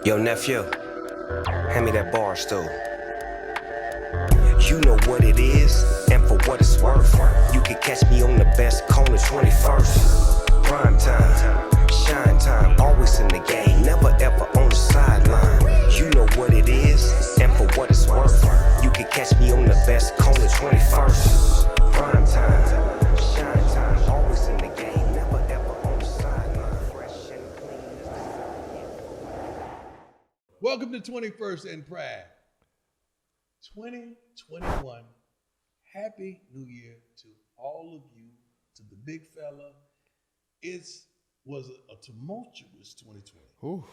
Yo, nephew, hand me that Barstool. You know what it is, and for what it's worth. You can catch me on the best corner 21st. Prime time, shine time, always in the game, never ever on the sideline. You know what it is, and for what it's worth. You can catch me on the best corner 21st. Prime time, shine time, always in the game, never ever on the sideline. Fresh and clean. Welcome to 21st and Prime. 2021. Happy New Year to all of you, to the big fella. It was a tumultuous 2020. Ooh.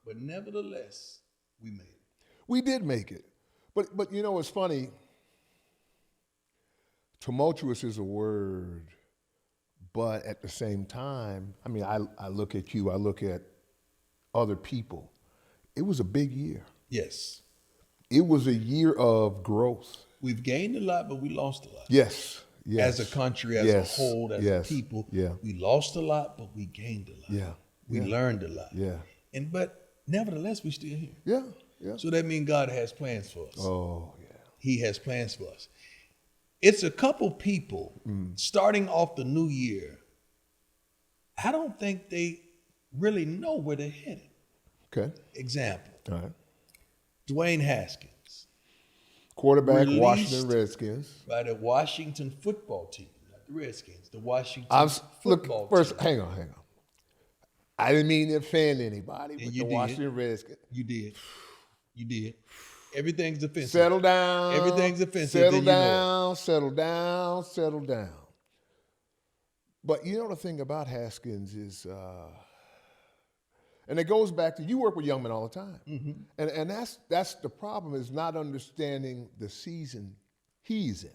But nevertheless, we made it. We did make it. But you know, it's funny. Tumultuous is a word, but at the same time, I mean, I look at you, I look at other people. It was a big year. Yes. It was a year of growth. We've gained a lot, but we lost a lot. Yes. Yes. As a country, as a whole, as a people. Yeah. We lost a lot, but we gained a lot. Yeah. We learned a lot. Yeah. But nevertheless, we're still here. Yeah. Yeah. So that means God has plans for us. Oh, yeah. He has plans for us. It's a couple people starting off the new year. I don't think they really know where they're headed. Okay. Example. All right. Dwayne Haskins. Quarterback, Released Washington Redskins. By the Washington football team, not the Redskins, the Washington football Look, first, team. hang on. I didn't mean to offend anybody with you the did. Washington Redskins. You did. Everything's offensive. Settle down. Everything's offensive. Settle then you know down, settle down. But you know the thing about Haskins is, and it goes back to, you work with young men all the time. Mm-hmm. And that's the problem, is not understanding the season he's in.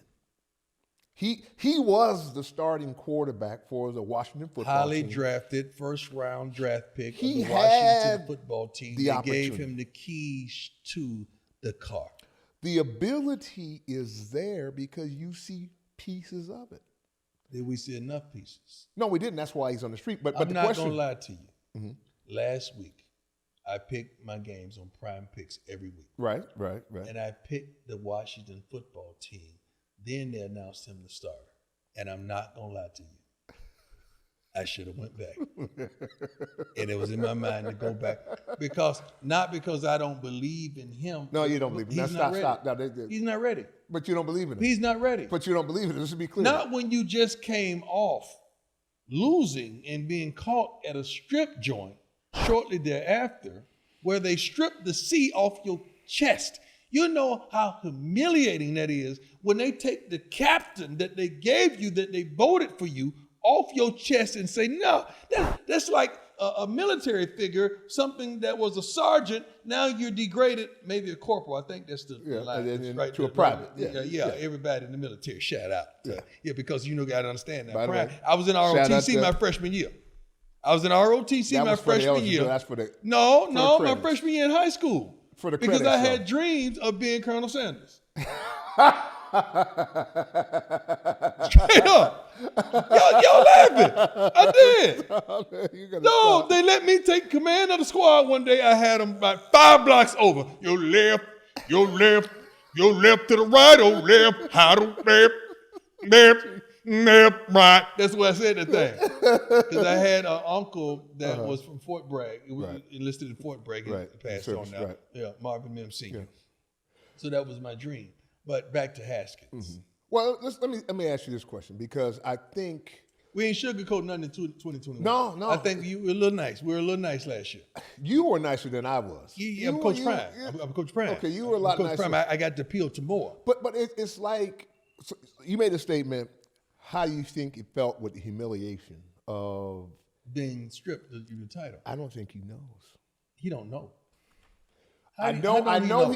He was the starting quarterback for the Washington football team. Highly drafted, first-round draft pick of He the Washington had football team. the They opportunity. gave him the keys to the car. The ability is there because you see pieces of it. Did we see enough pieces? No, we didn't. That's why he's on the street. But I'm the not question, going to lie to you. Mm-hmm. Last week, I picked my games on Prime Picks every week. Right. And I picked the Washington football team. Then they announced him the starter. And I'm not going to lie to you. I should have went back. And it was in my mind to go back. Not because I don't believe in him. No, you don't believe in him. He's not Stop. ready. No, He's not ready. But you don't believe in him. He's not ready. But you don't believe in him. This should be clear. Not when you just came off losing and being caught at a strip joint shortly thereafter, where they stripped the C off your chest. You know how humiliating that is when they take the captain that they gave you, that they voted for you, off your chest and say, no, that's like a military figure, something that was a sergeant. Now you're degraded, maybe a corporal. I think that's the line. And then right to a private. Yeah, everybody in the military, shout out. Yeah, because you got to understand that. By the way, I was in ROTC my freshman year. I was in ROTC my freshman year. That's for the No, my credits. freshman year in high school. For the because credits, I had though. dreams of being Colonel Sanders. Straight up. Y'all laughing. I did. No, they let me take command of the squad one day. I had them about 5 blocks over. Your left to the right, left, how to left, right. That's what I said that thing. Because I had an uncle that was from Fort Bragg. It was enlisted in Fort Bragg and passed on now. Right. Yeah, Marvin Mims Sr. Yeah. So that was my dream. But back to Haskins. Mm-hmm. Well, let me ask you this question, because I think We ain't sugarcoating nothing in 2021. No. I think you were a little nice. We were a little nice last year. you were nicer than I was. Yeah, I'm Coach Prime. I'm Coach Prime. Okay, you were a lot Coach nicer. Prime, I got to appeal to more. But it's like, so you made a statement. How do you think it felt with the humiliation of Being stripped of your title. I don't think he knows. He don't know. I know.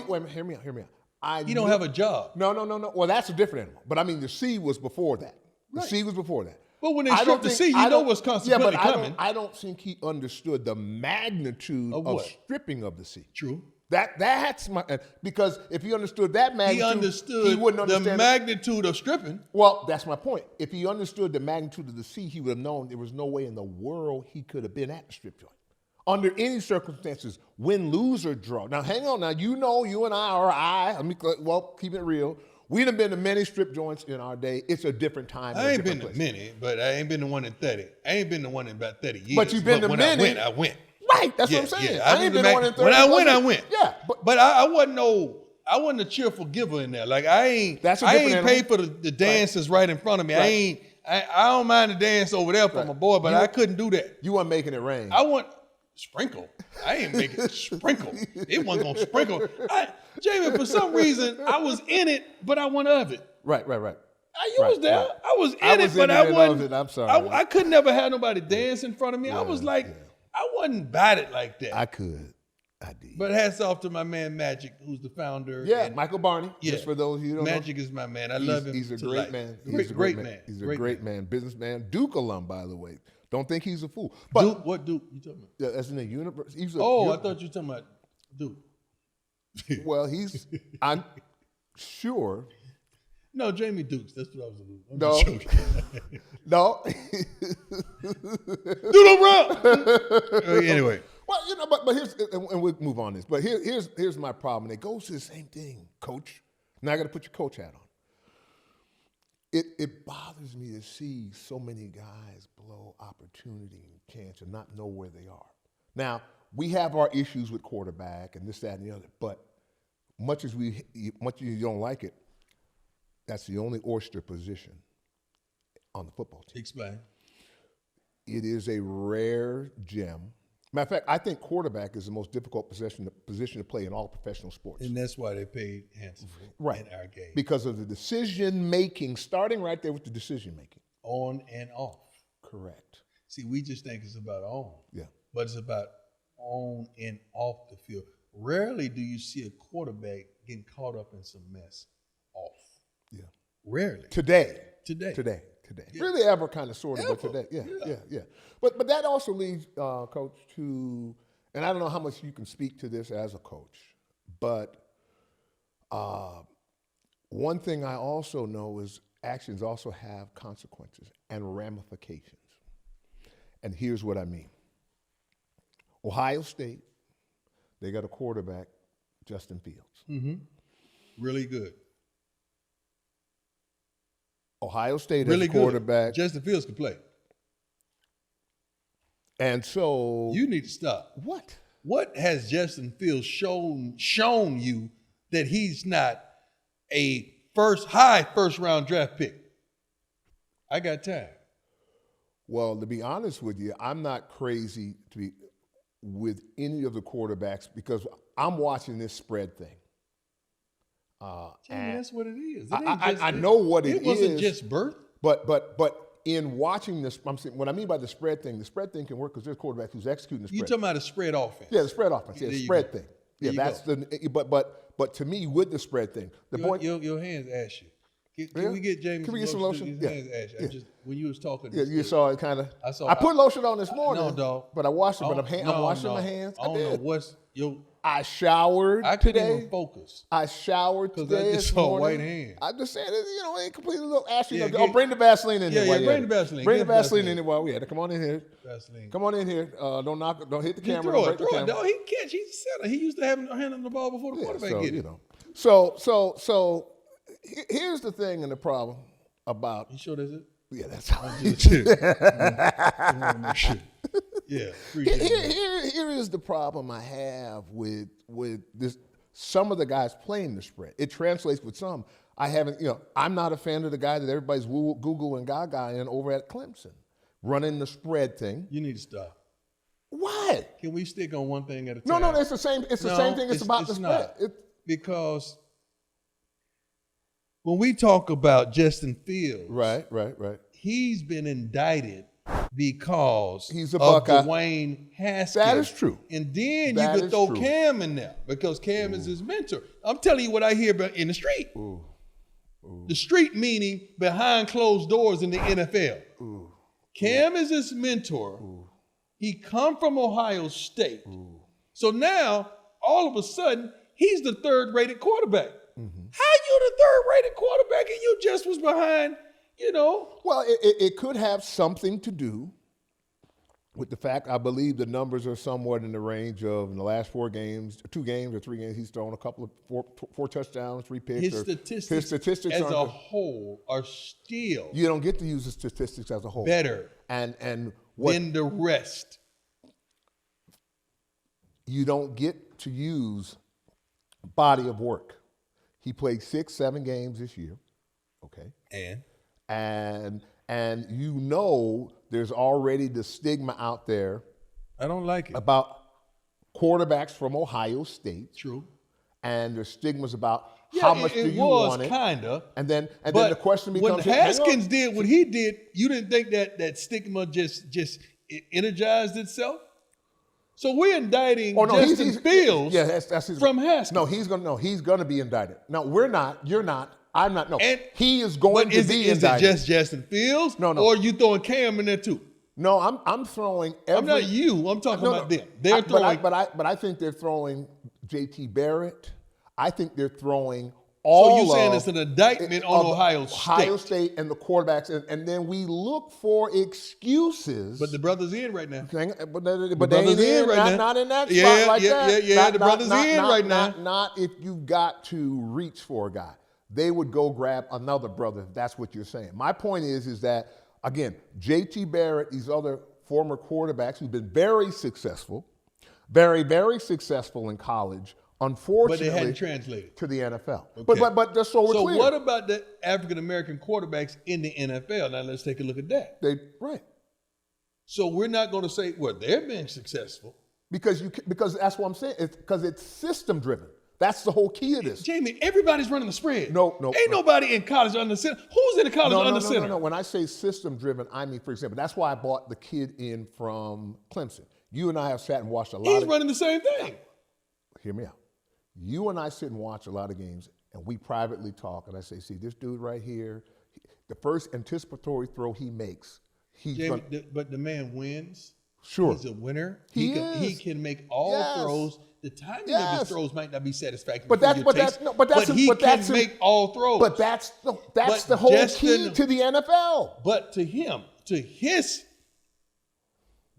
Wait, hear me out. He don't have a job. No. Well, that's a different animal. But I mean, the C was before that. The Right. C was before that. But when they strip the C, you know what's consequently coming. I don't think he understood the magnitude of stripping of the C. True. That's my, because if he understood that magnitude, He understood he wouldn't understand the magnitude of stripping. Well, that's my point. If he understood the magnitude of the C, he would have known there was no way in the world he could have been at the strip joint. under any circumstances, win, lose, or draw. Now, hang on. Now, you know, you and I, keep it real. We done been to many strip joints in our day. It's a different time. I ain't been to many, but I ain't been to one in 30. I ain't been to one in about 30 years. But you've been to many. I went. Right, that's what I'm saying. Yeah. I ain't been to one in 30. When I went. Yeah. But I wasn't a cheerful giver in there. Like I ain't paid for the dances right in front of me. Right. I don't mind the dance over there for my boy, but I couldn't do that. You weren't making it rain. I want sprinkle. I ain't making it sprinkle. It wasn't gonna sprinkle. Jamie, for some reason, I was in it, but I wasn't of it. Right. You was there. Right. I was in it, but I wasn't. I'm sorry. I could never have nobody dance in front of me. I was like, I wasn't about it like that. I could. I did. But hats off to my man Magic, who's the founder. Yeah, Michael Barney. Yeah. Just for those of you who don't know. Magic is my man. I love him. He's a great man. He's a great man. He's a great man. Businessman. Duke alum, by the way. Don't think he's a fool. But Duke? What Duke you talking about? Yeah, that's in the university. I thought you were talking about Duke. Well, I'm sure. No, Jamie Dukes. That's what I was doing. No. Dude, around. Anyway. Well, but here's, and we'll move on this. But here's my problem. It goes to the same thing, coach. Now I got to put your coach hat on. It bothers me to see so many guys blow opportunity and chance and not know where they are. Now, we have our issues with quarterback and this, that, and the other, but much as you don't like it, that's the only oyster position on the football team. Explain. It is a rare gem. Matter of fact, I think quarterback is the most difficult position to play in all professional sports. And that's why they paid handsomely in our game. Because of the decision-making, starting right there with the decision-making. On and off. Correct. See, we just think it's about on. Yeah. But it's about on and off the field. Rarely do you see a quarterback getting caught up in some mess off. Yeah. Rarely. Today. Yeah. Really ever kind of sort of, but today. Yeah. But that also leads, Coach, to, and I don't know how much you can speak to this as a coach, but one thing I also know is actions also have consequences and ramifications. And here's what I mean. Ohio State, they got a quarterback, Justin Fields. Mm-hmm. Really good. Ohio State has a quarterback. Good. Justin Fields can play. And so you need to stop. What? What has Justin Fields shown you that he's not a first round draft pick? I got time. Well, to be honest with you, I'm not crazy with any of the quarterbacks because I'm watching this spread thing. Jamie, that's what it is. I know what it is. It wasn't just birth. But in watching this, I'm saying what I mean by the spread thing can work because there's quarterbacks who's executing the spread. You're talking about a spread offense. Yeah, the spread offense. Yeah, the spread thing. Yeah, that's but to me with the spread thing, your hands ash you. Can we get Jamie? Can we get some lotion? His hands ash you. Just when you was talking. Yeah, you saw it kind of. I put lotion on this morning. No, dog. But I washed it. But I'm washing my hands. I don't know what's your. I showered today. I couldn't even focus. I showered today. I just saw white hands. I just said, it ain't completely a little ashy. Bring the Vaseline in here. Yeah, bring the Vaseline. Bring the Vaseline in here while we had it. Come on in here. Vaseline. Come on in here. Don't hit the camera. Throw it. No, he catch. He's a center. He used to have a hand on the ball before the quarterback get it. So here's the thing and the problem about. You sure that's it? Yeah, that's how I want to make sure. Yeah. Here is the problem I have with this. Some of the guys playing the spread. It translates with some. I'm not a fan of the guy that everybody's Google and Gaga in over at Clemson, running the spread thing. You need to stop. Why? Can we stick on one thing at a time? No, it's the same. It's the same thing. It's about the spread. Because when we talk about Justin Fields, right, he's been indicted because he's a of Buckeye. Dwayne Haskins. That is true. And then you could throw Cam in there because Cam is his mentor. I'm telling you what I hear about in the street. Ooh. The street meaning behind closed doors in the NFL. Ooh. Cam is his mentor. Ooh. He come from Ohio State. Ooh. So now, all of a sudden, he's the third-rated quarterback. Mm-hmm. How you the third-rated quarterback and you just was behind, Well, it could have something to do with the fact I believe the numbers are somewhat in the range of in the last 4 games, 2 games or 3 games, he's thrown a couple of four touchdowns, 3 picks. His statistics as a whole are still you don't get to use the statistics as a whole. Better and what than the rest. You don't get to use body of work. He played 6-7 games this year. Okay. And you know there's already the stigma out there. I don't like it. About quarterbacks from Ohio State. True. And there's stigmas about how much do you want it. Kinda. And then the question becomes, when Haskins did what he did, you didn't think that stigma just energized itself? So we're indicting Justin Fields that's his, from Haskins. No, he's gonna be indicted. No, we're not. You're not. I'm not. No, and, he is going to be indicted. Is it just Justin Fields? No. Or are you throwing Cam in there too? No, I'm throwing. I'm not you. I'm talking about them. They're throwing. But I think they're throwing J.T. Barrett. I think they're throwing all. So you're saying it's an indictment on Ohio State? Ohio State and the quarterbacks, and then we look for excuses. But the brother's in right now. But they ain't in right now. Not in that spot like that. Yeah. The brother's in right now. Not if you got to reach for a guy. They would go grab another brother if that's what you're saying. My point is that, again, J.T. Barrett, these other former quarterbacks who've been very successful, very, very successful in college, unfortunately, but they hadn't translated to the NFL. Okay. But just so we're clear. So what about the African-American quarterbacks in the NFL? Now let's take a look at that. Right. So we're not going to say, well, they're being successful. Because that's what I'm saying. Because it's system-driven. That's the whole key of this. Jamie, everybody's running the spread. No. Ain't nobody in college under center. Who's in the college under center? No. When I say system-driven, I mean, for example, that's why I bought the kid in from Clemson. You and I have sat and watched a lot He's running the same thing. Hear me out. You and I sit and watch a lot of games, and we privately talk, and I say, see, this dude right here, the first anticipatory throw he makes, but the man wins. Sure. He's a winner. He can make all throws. The timing of his throws might not be satisfactory. But he can make all throws. But that's the whole key to the NFL. But to him, to his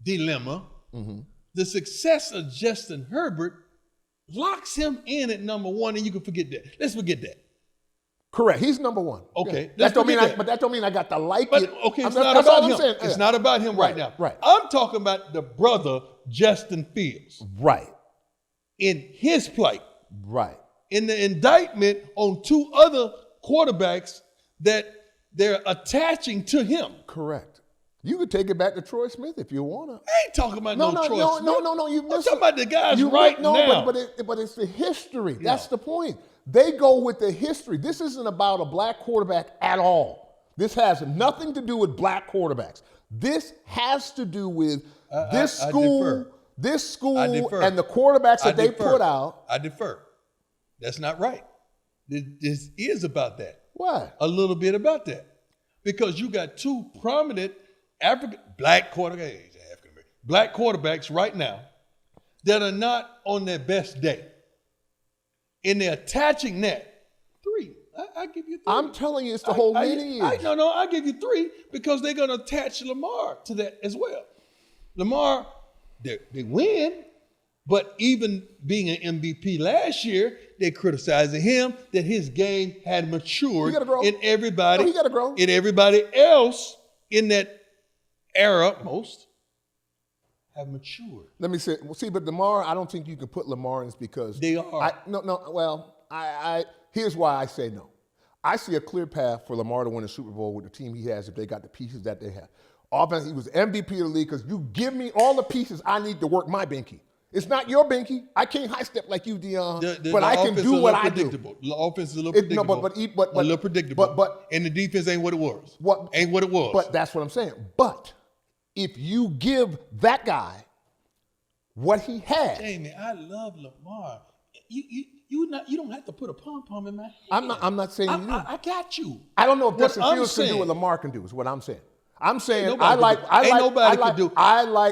dilemma, the success of Justin Herbert locks him in at number 1, and you can forget that. Let's forget that. Correct. He's number 1. Okay. That don't mean I got to like it. Okay, it's not about him. It's not about him right now. Right. I'm talking about the brother, Justin Fields. Right. In his plight. Right. In the indictment on 2 other quarterbacks that they're attaching to him. Correct. You could take it back to Troy Smith if you want to. I ain't talking about Troy Smith. No. You I'm talking about the guys now. But it's the history. Yeah. That's the point. They go with the history. This isn't about a black quarterback at all. This has nothing to do with black quarterbacks. This has to do with this school and the quarterbacks that they put out. I defer. That's not right. This is about that. Why? A little bit about that. Because you got 2 prominent black quarterbacks right now that are not on their best day. And they're attaching that. 3. I give you 3. I'm telling you, it's the whole lineage. I give you 3 because they're going to attach Lamar to that as well. Lamar, they win, but even being an MVP last year, they're criticizing him that his game had matured. And everybody, he gotta grow. And everybody else in that era, most have matured. Let me say, but Lamar, I don't think you can put Lamar in this because they are. Here's why I say no. I see a clear path for Lamar to win a Super Bowl with the team he has if they got the pieces that they have. Offense, he was MVP of the league because you give me all the pieces I need to work my binky. It's not your binky. I can't high step like you, Dion, but I can do what I do. The offense is a little predictable. A little predictable. And the defense ain't what it was. Ain't what it was. But that's what I'm saying. But if you give that guy what he had. Jamie, I love Lamar. You don't have to put a pom-pom in my head. I'm not saying you do. I got you. I don't know if Justin Fields can do what Lamar can do, is what I'm saying. I'm saying I like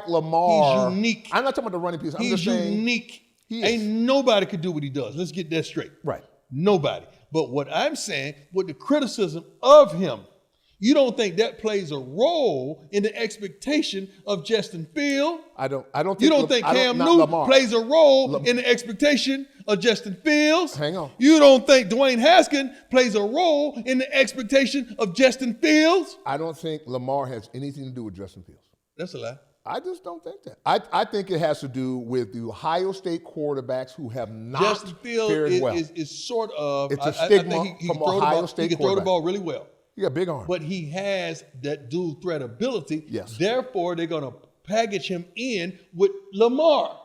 Lamar. He's unique. I'm not talking about the running piece. I'm just saying unique. Ain't nobody could do what he does. Let's get that straight. Right. Nobody. But what I'm saying, with the criticism of him, You don't think that plays a role in the expectation of Justin Fields? I don't think You don't think Cam Newton plays a role in the expectation of Justin Fields? Hang on. You don't think Dwayne Haskins plays a role in the expectation of Justin Fields? I don't think Lamar has anything to do with Justin Fields. That's a lie. I just don't think that. I think it has to do with the Ohio State quarterbacks who have not Justin Fields fared well. is sort of. It's a stigma from Ohio State He can throw the ball really well. He got big arms. But he has that dual threat ability. Yes. Therefore, they're going to package him in with Lamar.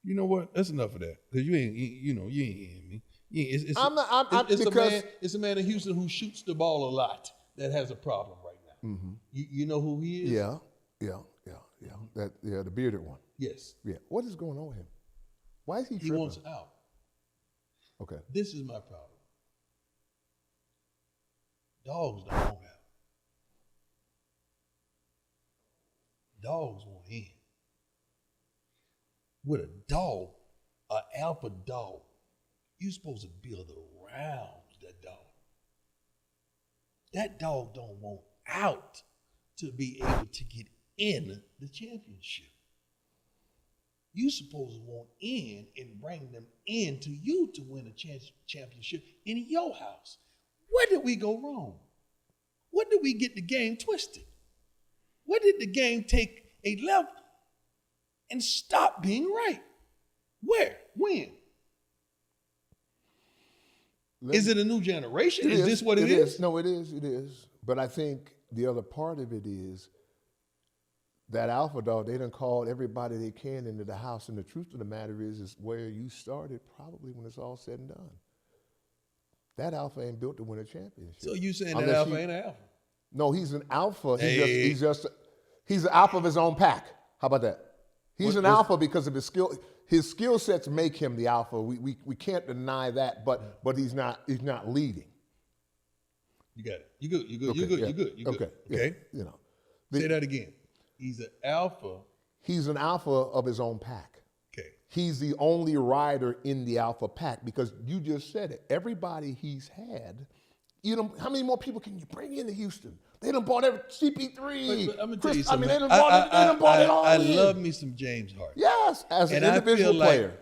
You know what? That's enough of that. Because you ain't hearing me. It's a man in Houston who shoots the ball a lot that has a problem right now. Mm-hmm. You know who he is? Yeah. The bearded one. Yes. Yeah. What is going on with him? Why is he tripping? He wants out. Okay. This is my problem. Dogs don't want out. Dogs want in. With a dog, an alpha dog, you're supposed to build around that dog. That dog don't want out to be able to get in the championship. You're supposed to want in and bring them in to you to win a championship in your house. Where did we go wrong? What did we get the game twisted? What did the game take a left and stop being right? Where? When? Is it a new generation? Is this what it is? No, it is. But I think the other part of it is that alpha dog, they done called everybody they can into the house. And the truth of the matter is where you started probably when it's all said and done. That alpha ain't built to win a championship. So you saying that alpha ain't an alpha? No, he's an alpha. Hey. He's an alpha of his own pack. How about that? He's an alpha because of his skill. His skill sets make him the alpha. We can't deny that, but he's not leading. You got it. You good. Okay. You know. Say that again. He's an alpha. He's an alpha of his own pack. Okay. He's the only rider in the alpha pack because you just said it. Everybody he's had, how many more people can you bring into Houston? They done bought every CP3. But I'm gonna tell you something. They done bought it all. I love me some James Harden. Yes, as an individual I feel player. like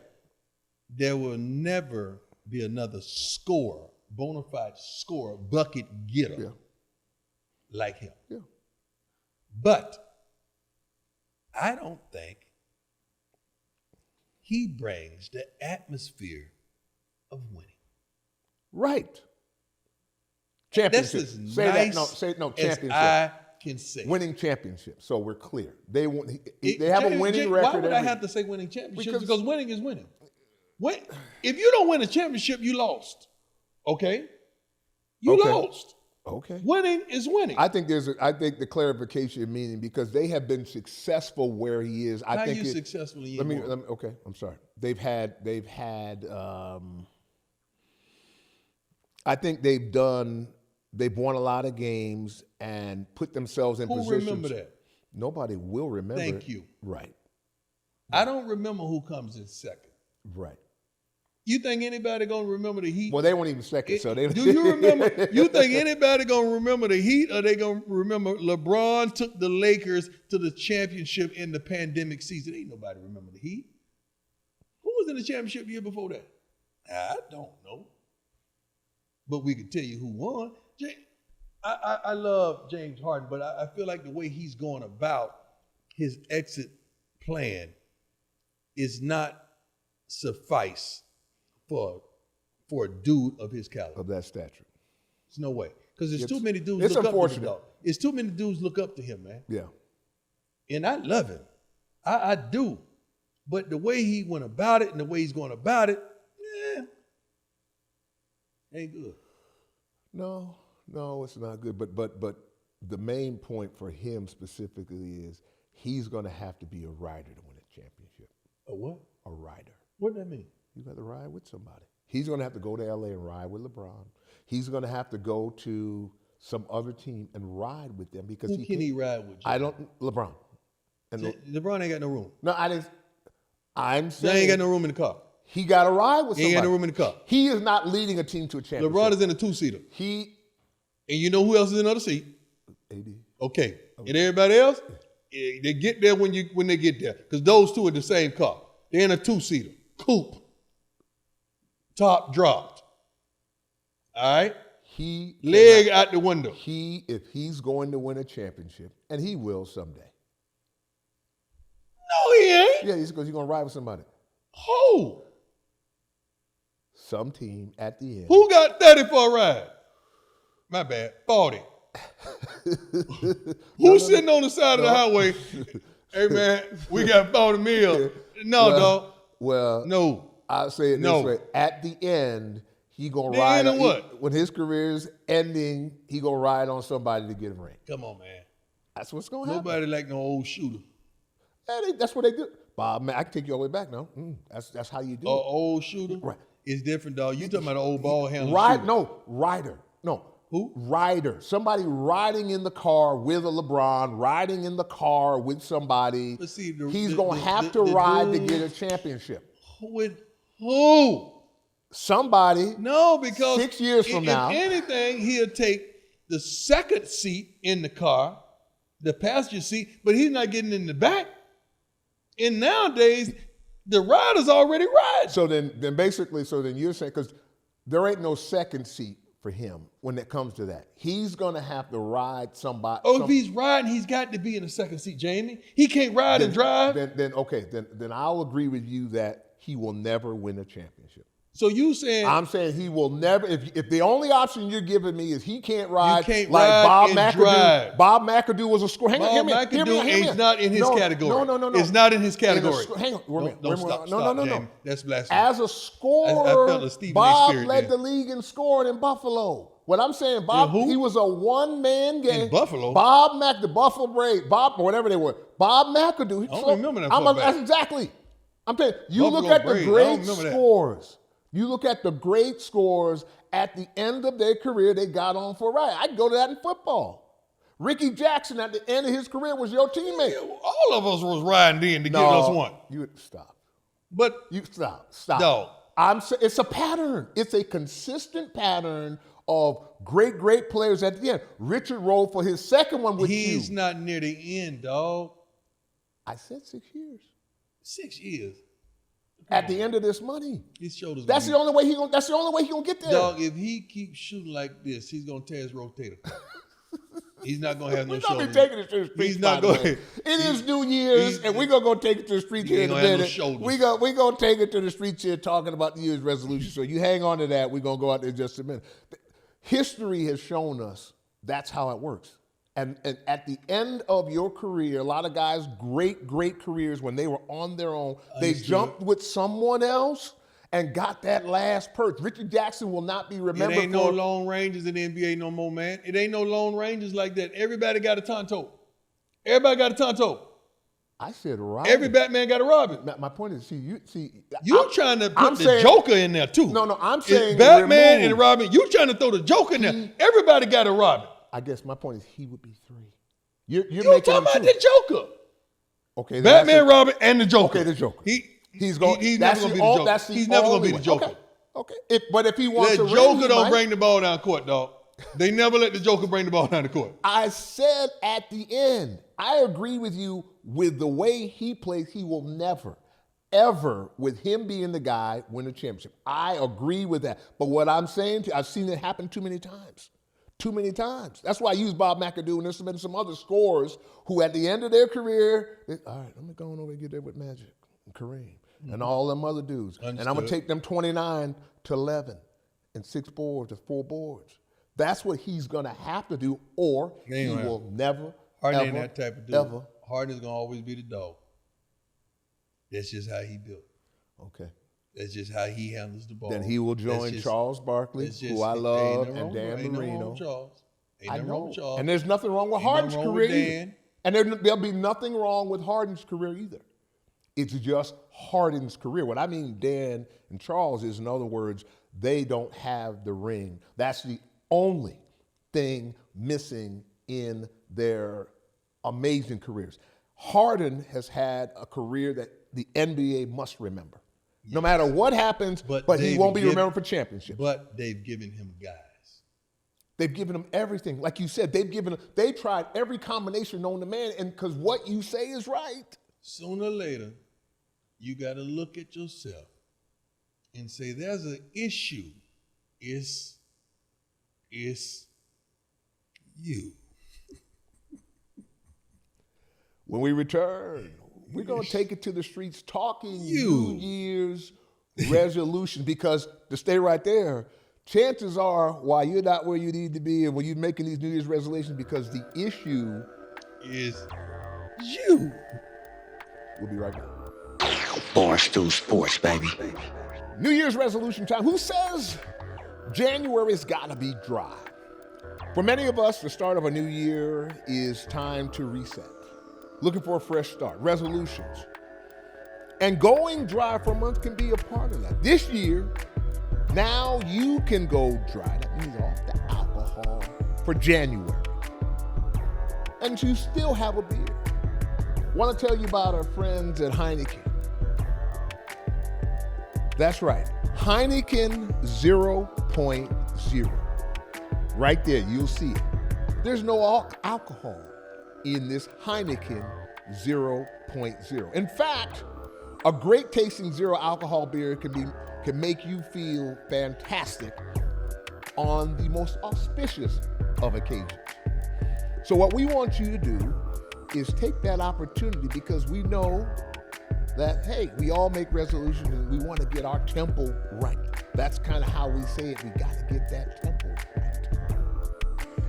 there will never be another scorer, bona fide scorer, bucket getter like him. Yeah. But I don't think he brings the atmosphere of winning. Right. Championship. That's as say nice that. No, as championship. I can say. Winning championship. So we're clear. They have a winning record. Why would I have to say winning championship? Because winning is winning. If you don't win a championship, you lost. Okay? You lost. Okay. Winning is winning. I think the clarification meaning because they have been successful where he is. How you successful in your okay, I'm sorry. They've had I think they've won a lot of games and put themselves in positions. Who remember that? Nobody will remember. Thank you. Right. I don't remember who comes in second. Right. You think anybody gonna remember the Heat? Well, they weren't even second, so they. Do you remember? You think anybody gonna remember the Heat, or they gonna remember LeBron took the Lakers to the championship in the pandemic season? Ain't nobody remember the Heat. Who was in the championship year before that? I don't know, but we can tell you who won. I love James Harden, but I feel like the way he's going about his exit plan is not suffice for a dude of his caliber. Of that stature. There's no way. Because there's too many dudes look up to him, dog. It's too many dudes look up to him, man. Yeah. And I love him. I do. But the way he went about it and the way he's going about it, ain't good. No, it's not good. But the main point for him specifically is he's going to have to be a rider to win a championship. A what? A rider. What does that mean? You got to ride with somebody. He's going to have to go to LA and ride with LeBron. He's going to have to go to some other team and ride with them because Who can he ride with? LeBron. And LeBron ain't got no room. No, I'm saying They ain't got no room in the car. He got to ride with He somebody. ain't got no room in the car. He is not leading a team to a championship. LeBron is in a 2-seater. And you know who else is in another seat? AD. Okay. And everybody else, they get there when they get there. Because those two are the same car. They're in a 2-seater. Coupe. Top dropped. All right? Leg out the window. If he's going to win a championship, and he will someday. No, he ain't. Yeah, he's going to ride with somebody. Who? Some team at the end. Who got 30 for a ride? My bad. 40. Who's sitting on the side of the highway? Hey, man, we got 40 mil. No, dog. Well, no. I'll say it this way. At the end, he going to ride. When his career's ending, he going to ride on somebody to get a ring. Come on, man. That's what's going to happen. Nobody like no old shooter. Yeah, that's what they do. Bob, man, I can take you all the way back now. That's how you do it. Old shooter? Right. It's different, dog. You talking about an old ball handler shooter. No, rider. No. Who? Rider. Somebody riding in the car with a LeBron, riding in the car with somebody. But see, he's going to have to ride to get a championship. With who? Somebody. No, because 6 years from now. If anything, he'll take the second seat in the car, the passenger seat, but he's not getting in the back. And nowadays, the rider's already riding. So then you're saying, because there ain't no second seat for him when it comes to that. He's going to have to ride somebody. If he's riding, he's got to be in the second seat, Jamie. He can't ride and drive. Then I'll agree with you that he will never win a championship. So you saying? I'm saying he will never. If the only option you're giving me is he can't ride, you can't like ride Bob and McAdoo. drive. Bob McAdoo was a scorer. Bob McAdoo is not in his category. No. It's not in his category. Hang on. Don't stop. No. That's blasphemy. As a scorer, I felt a Stephen A. Bob spirit led there. the league in scoring in Buffalo. What I'm saying, Bob, he was a one-man game. In Buffalo? The Buffalo Braves, or whatever they were. Bob McAdoo. I don't remember that. That's exactly. I'm telling you, Buffalo look at Braves, the great scores. You look at the great scores at the end of their career, they got on for a ride. I'd go to that in football. Ricky Jackson at the end of his career was your teammate. All of us was riding in to get us one. You stop. But you stop. No. It's a pattern. It's a consistent pattern of great players at the end. Richard rolled for his second one with you. He's not near the end, dog. I said 6 years. 6 years. At the end of this money. His shoulders. That's the only way he gonna get there. Dog, if he keeps shooting like this, he's gonna tear his rotator. He's not gonna have no shoulders. We're gonna be taking it to the streets. He's not going. It is New Year's, and we're gonna go take it to the streets here in a minute. We're gonna take it to the streets here talking about New Year's resolution. So you hang on to that. We're gonna go out there in just a minute. History has shown us that's how it works. And at the end of your career, a lot of guys, great careers, when they were on their own, they jumped with someone else and got that last perch. Richard Jackson will not be remembered for... It ain't no lone rangers in the NBA no more, man. It ain't no lone rangers like that. Everybody got a Tonto. I said Robin. Every Batman got a Robin. My point is, you're trying to put the Joker in there, too. No, I'm saying... It's Batman and Robin, you trying to throw the Joker in there. Everybody got a Robin. I guess my point is he would be 3. You're talking about the Joker. Okay. Batman, Robin, and the Joker. Okay, the Joker. He's never going to be the Joker. He's never going to be the Joker. Okay. But if he wants to ring, Joker don't bring the ball down court, dog. They never let the Joker bring the ball down the court. I said at the end, I agree with you with the way he plays, he will never, ever, with him being the guy, win a championship. I agree with that. But what I'm saying to you, I've seen it happen too many times. That's why I use Bob McAdoo, and there's been some other scorers who at the end of their career, all right, I'm going to go on over and get there with Magic and Kareem and all them other dudes. Understood. And I'm going to take them 29 to 11 and 6 boards or 4 boards. That's what he's going to have to do, or he will never, Harden ever, ain't that type of dude. Ever. Harden is going to always be the dog. That's just how he built. Okay. That's just how he handles the ball. Then he will join Charles Barkley, who I love, and Dan Marino. I know. Charles. And there's nothing wrong with Harden's career either. And there'll be nothing wrong with Harden's career either. It's just Harden's career. What I mean, Dan and Charles, is, in other words, they don't have the ring. That's the only thing missing in their amazing careers. Harden has had a career that the NBA must remember. No matter what happens, but he won't be remembered for championships. But they've given him guys. They've given him everything. Like you said, they tried every combination known to man, and because what you say is right. Sooner or later, you got to look at yourself and say, there's an issue. It's you. When we return, we're going to take it to the streets talking New Year's resolution, because to stay right there, chances are why you're not where you need to be and when you're making these New Year's resolutions, because the issue is you. We'll be right back. Barstool Sports, baby. New Year's resolution time. Who says January's got to be dry? For many of us, the start of a new year is time to reset. Looking for a fresh start, resolutions. And going dry for a month can be a part of that. This year, now you can go dry. That means off the alcohol for January. And you still have a beer. Want to tell you about our friends at Heineken. That's right, Heineken 0.0. Right there, you'll see it. There's no alcohol in this Heineken 0.0. In fact, a great tasting zero alcohol beer can make you feel fantastic on the most auspicious of occasions. So what we want you to do is take that opportunity, because we know that, hey, we all make resolutions and we want to get our tempo right. That's kind of how we say it. We got to get that tempo right.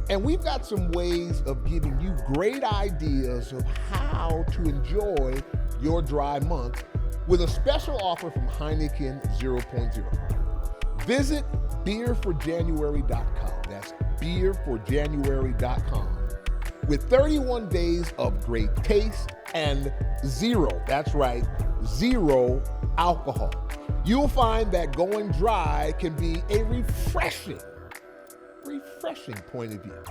And we've got some ways of giving you great ideas of how to enjoy your dry month with a special offer from Heineken 0.0. Visit beerforjanuary.com. That's beerforjanuary.com. With 31 days of great taste and zero, that's right, zero alcohol. You'll find that going dry can be a refreshing point of view.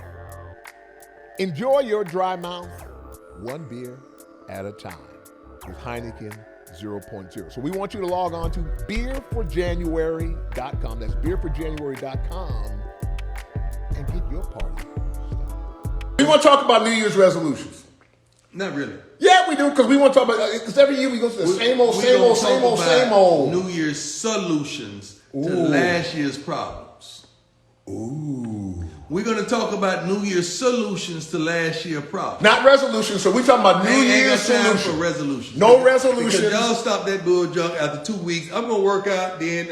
Enjoy your dry mouth, one beer at a time, with Heineken 0.0. So we want you to log on to beerforjanuary.com. That's beerforjanuary.com, and get your party started. We want to talk about New Year's resolutions. Not really. Yeah, we do, because we want to talk about, because every year we go to the same old. New Year's solutions to last year's problems. Ooh. We're going to talk about New Year's solutions to last year's problems. Not resolutions, so we're talking about New Year's solutions. For resolutions. No resolutions. Because y'all stop that bull junk after 2 weeks. I'm going to work out, then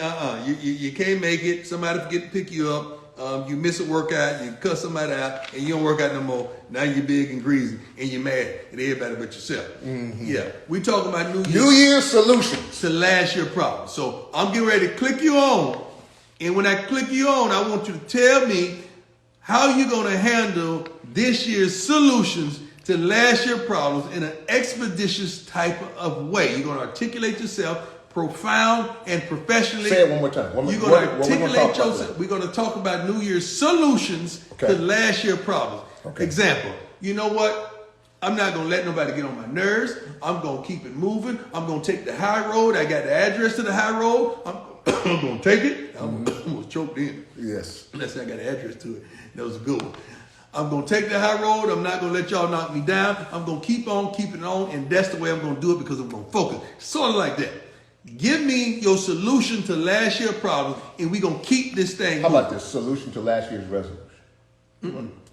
you can't make it. Somebody forget to pick you up. You miss a workout, you cut somebody out, and you don't work out no more. Now you're big and greasy, and you're mad at everybody but yourself. Mm-hmm. Yeah, we talking about New Year's solutions to last year problem. So I'm getting ready to click you on, and when I click you on, I want you to tell me how you're going to handle this year's solutions to last year problems in an expeditious type of way. You're going to articulate yourself profound and professionally. Say it one more time. You're going to articulate yourself. We're going to talk about New Year's solutions to last year problems. Okay. Example, you know what? I'm not going to let nobody get on my nerves. I'm going to keep it moving. I'm going to take the high road. I got the address to the high road. I'm going to take it. I'm almost choked in. Yes. Unless I got an address to it. That was a good one. I'm going to take the high road. I'm not going to let y'all knock me down. I'm going to keep on keeping on, and that's the way I'm going to do it, because I'm going to focus. Sort of like that. Give me your solution to last year's problem, and we're going to keep this thing How about this? Solution to last year's resolution.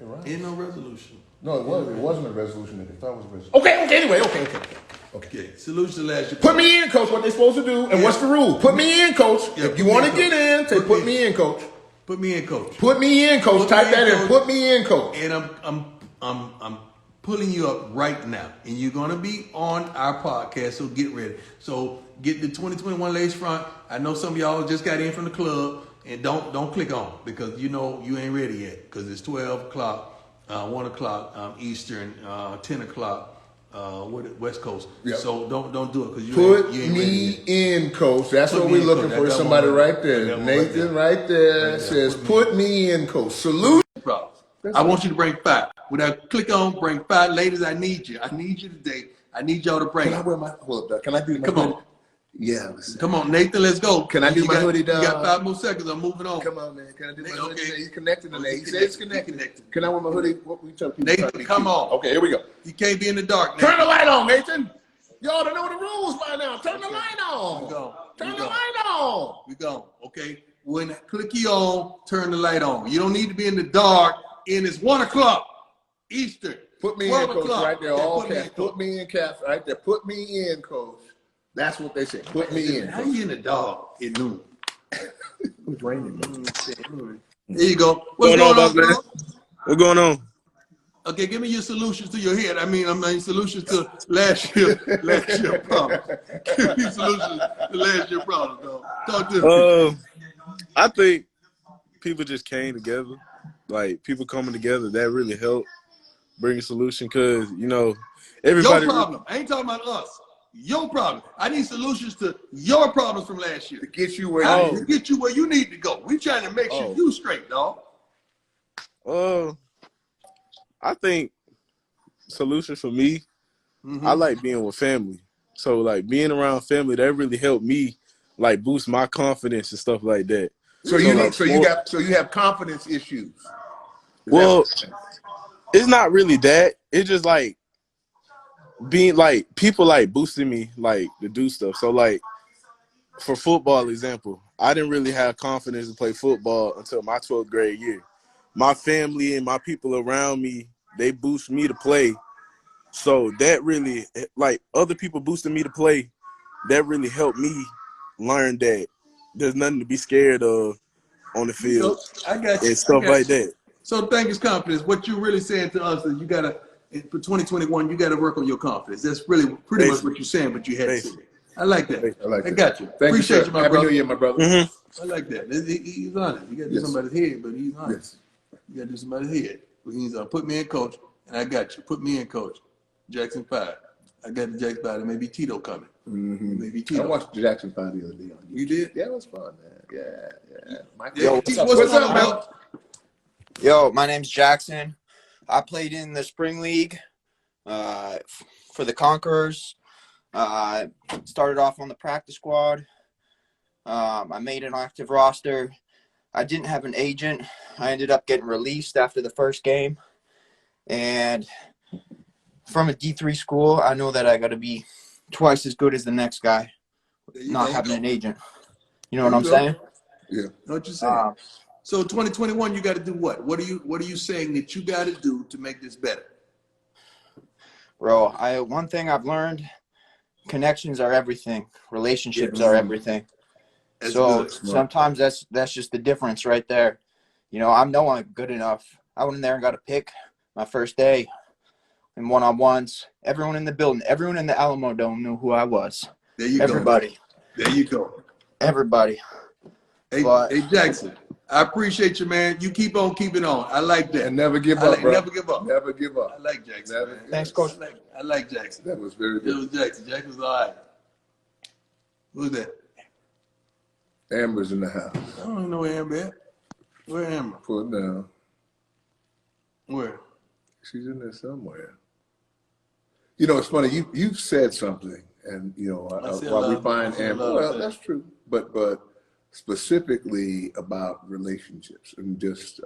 Right. Ain't no resolution. No, it wasn't. It wasn't a resolution. I thought it was a resolution. Okay, anyway. Okay. Solution to last year. Put me in, coach, what they supposed to do, and what's the rule? Put me in, coach. Yeah, if you want to get in, say put me in, coach. Put me in, coach. Put me in, coach. Type that in. Put me in, coach. And I'm pulling you up right now, and you're gonna be on our podcast. So get ready. So get the 2021 lace front. I know some of y'all just got in from the club, and don't click on, because you know you ain't ready yet, because it's 12 o'clock, 1 o'clock Eastern, 10 o'clock West Coast. Yep. So don't do it, because you ain't ready yet. In, coach. That's what we're looking for. Somebody right there. Nathan right there says, put me in, coach. Solution problems. I want you to bring 5. When I click on bring 5, ladies, I need you. I need you today. I need y'all to bring. Can I wear my? Hold up, can I do my? Come on. Yeah. Come on, Nathan, let's go. Can I do my hoodie down? You got 5 more seconds. I'm moving on. Come on, man. Can I do my hoodie? Okay. He's connected to Nate. He said it's connected. Connected. Can I wear my hoodie? What we tell people? Nathan, come on. Okay, here we go. You can't be in the dark, Nathan. Turn the light on, Nathan. You ought to know the rules by now. Turn the light on. We go. Turn the light on. We go. Okay. When I click you on, turn the light on. You don't need to be in the dark. And it's 1 o'clock Eastern. Put me in, Coach, right there. All caps. Put me in, caps, right there. Put me in, Coach. That's what they say. Put me in. How you in the dark at noon? It's raining. There you go. What's going on, man? What's going on? Okay, give me your solutions to your head. I mean solutions to last year problems. Give me solutions to last year problems, dog. Talk to me. I think people just came together. Like, people coming together, that really helped bring a solution because, you know, everybody. Your problem. I ain't talking about us. Your problem. I need solutions to your problems from last year. To get you where to get you where you need to go. We trying to make sure you straight, dog. I think solution for me, I like being with family. So, like, being around family, that really helped me, like, boost my confidence and stuff like that. So you have confidence issues. Well, it's not really that. It's just like being like people like boosting me like to do stuff. So like for football example, I didn't really have confidence to play football until my 12th grade year. My family and my people around me, they boost me to play. So that really, like other people boosting me to play, that really helped me learn that there's nothing to be scared of on the field. So, I got you. And stuff like that. So thank you, confidence. What you're really saying to us is you got to, for 2021, you got to work on your confidence. That's really pretty much what you're saying, but you had to say it. I like that. I got you. Thank Appreciate you, my Happy brother. New Year, my brother. I like that. He's honest. You got to do somebody's head, but he's honest. You got to do somebody's head. But he's put me in, coach, and I got you. Put me in, coach. Jackson 5. I got the Jackson 5. There may be Tito coming. Maybe Tito. I watched Jackson 5 the other day. You did? Yeah, it was fun, man. Yeah. Yo, what's up, man? Yo, my name's Jackson. I played in the spring league for the Conquerors. Started off on the practice squad. I made an active roster. I didn't have an agent. I ended up getting released after the first game. And from a D3 school, I know that I got to be twice as good as the next guy, not having an agent. You know what I'm saying? Yeah. Know what you're saying? So 2021, you got to do what? What are you saying that you got to do to make this better? Bro, one thing I've learned, connections are everything. Relationships are everything. So sometimes that's just the difference right there. You know, I know I'm good enough. I went in there and got a pick my first day in one-on-ones. Everyone in the building, everyone in the Alamo Dome knew who I was. There you Everybody. go. There you go. Everybody. Hey, Jackson, I appreciate you, man. You keep on keeping on. I like that. And never give up, bro. Never give up. Never give up. I like Jackson. Man. Thanks, Coach. I like Jackson. That was very good. It was Jackson. Jackson's all right. Who's that? Amber's in the house. I don't know where Amber at. Where Amber? Pull it down. Where? She's in there somewhere. You know, it's funny. You've said something, and you know, while we find Amber, well, that's true. But specifically about relationships and just.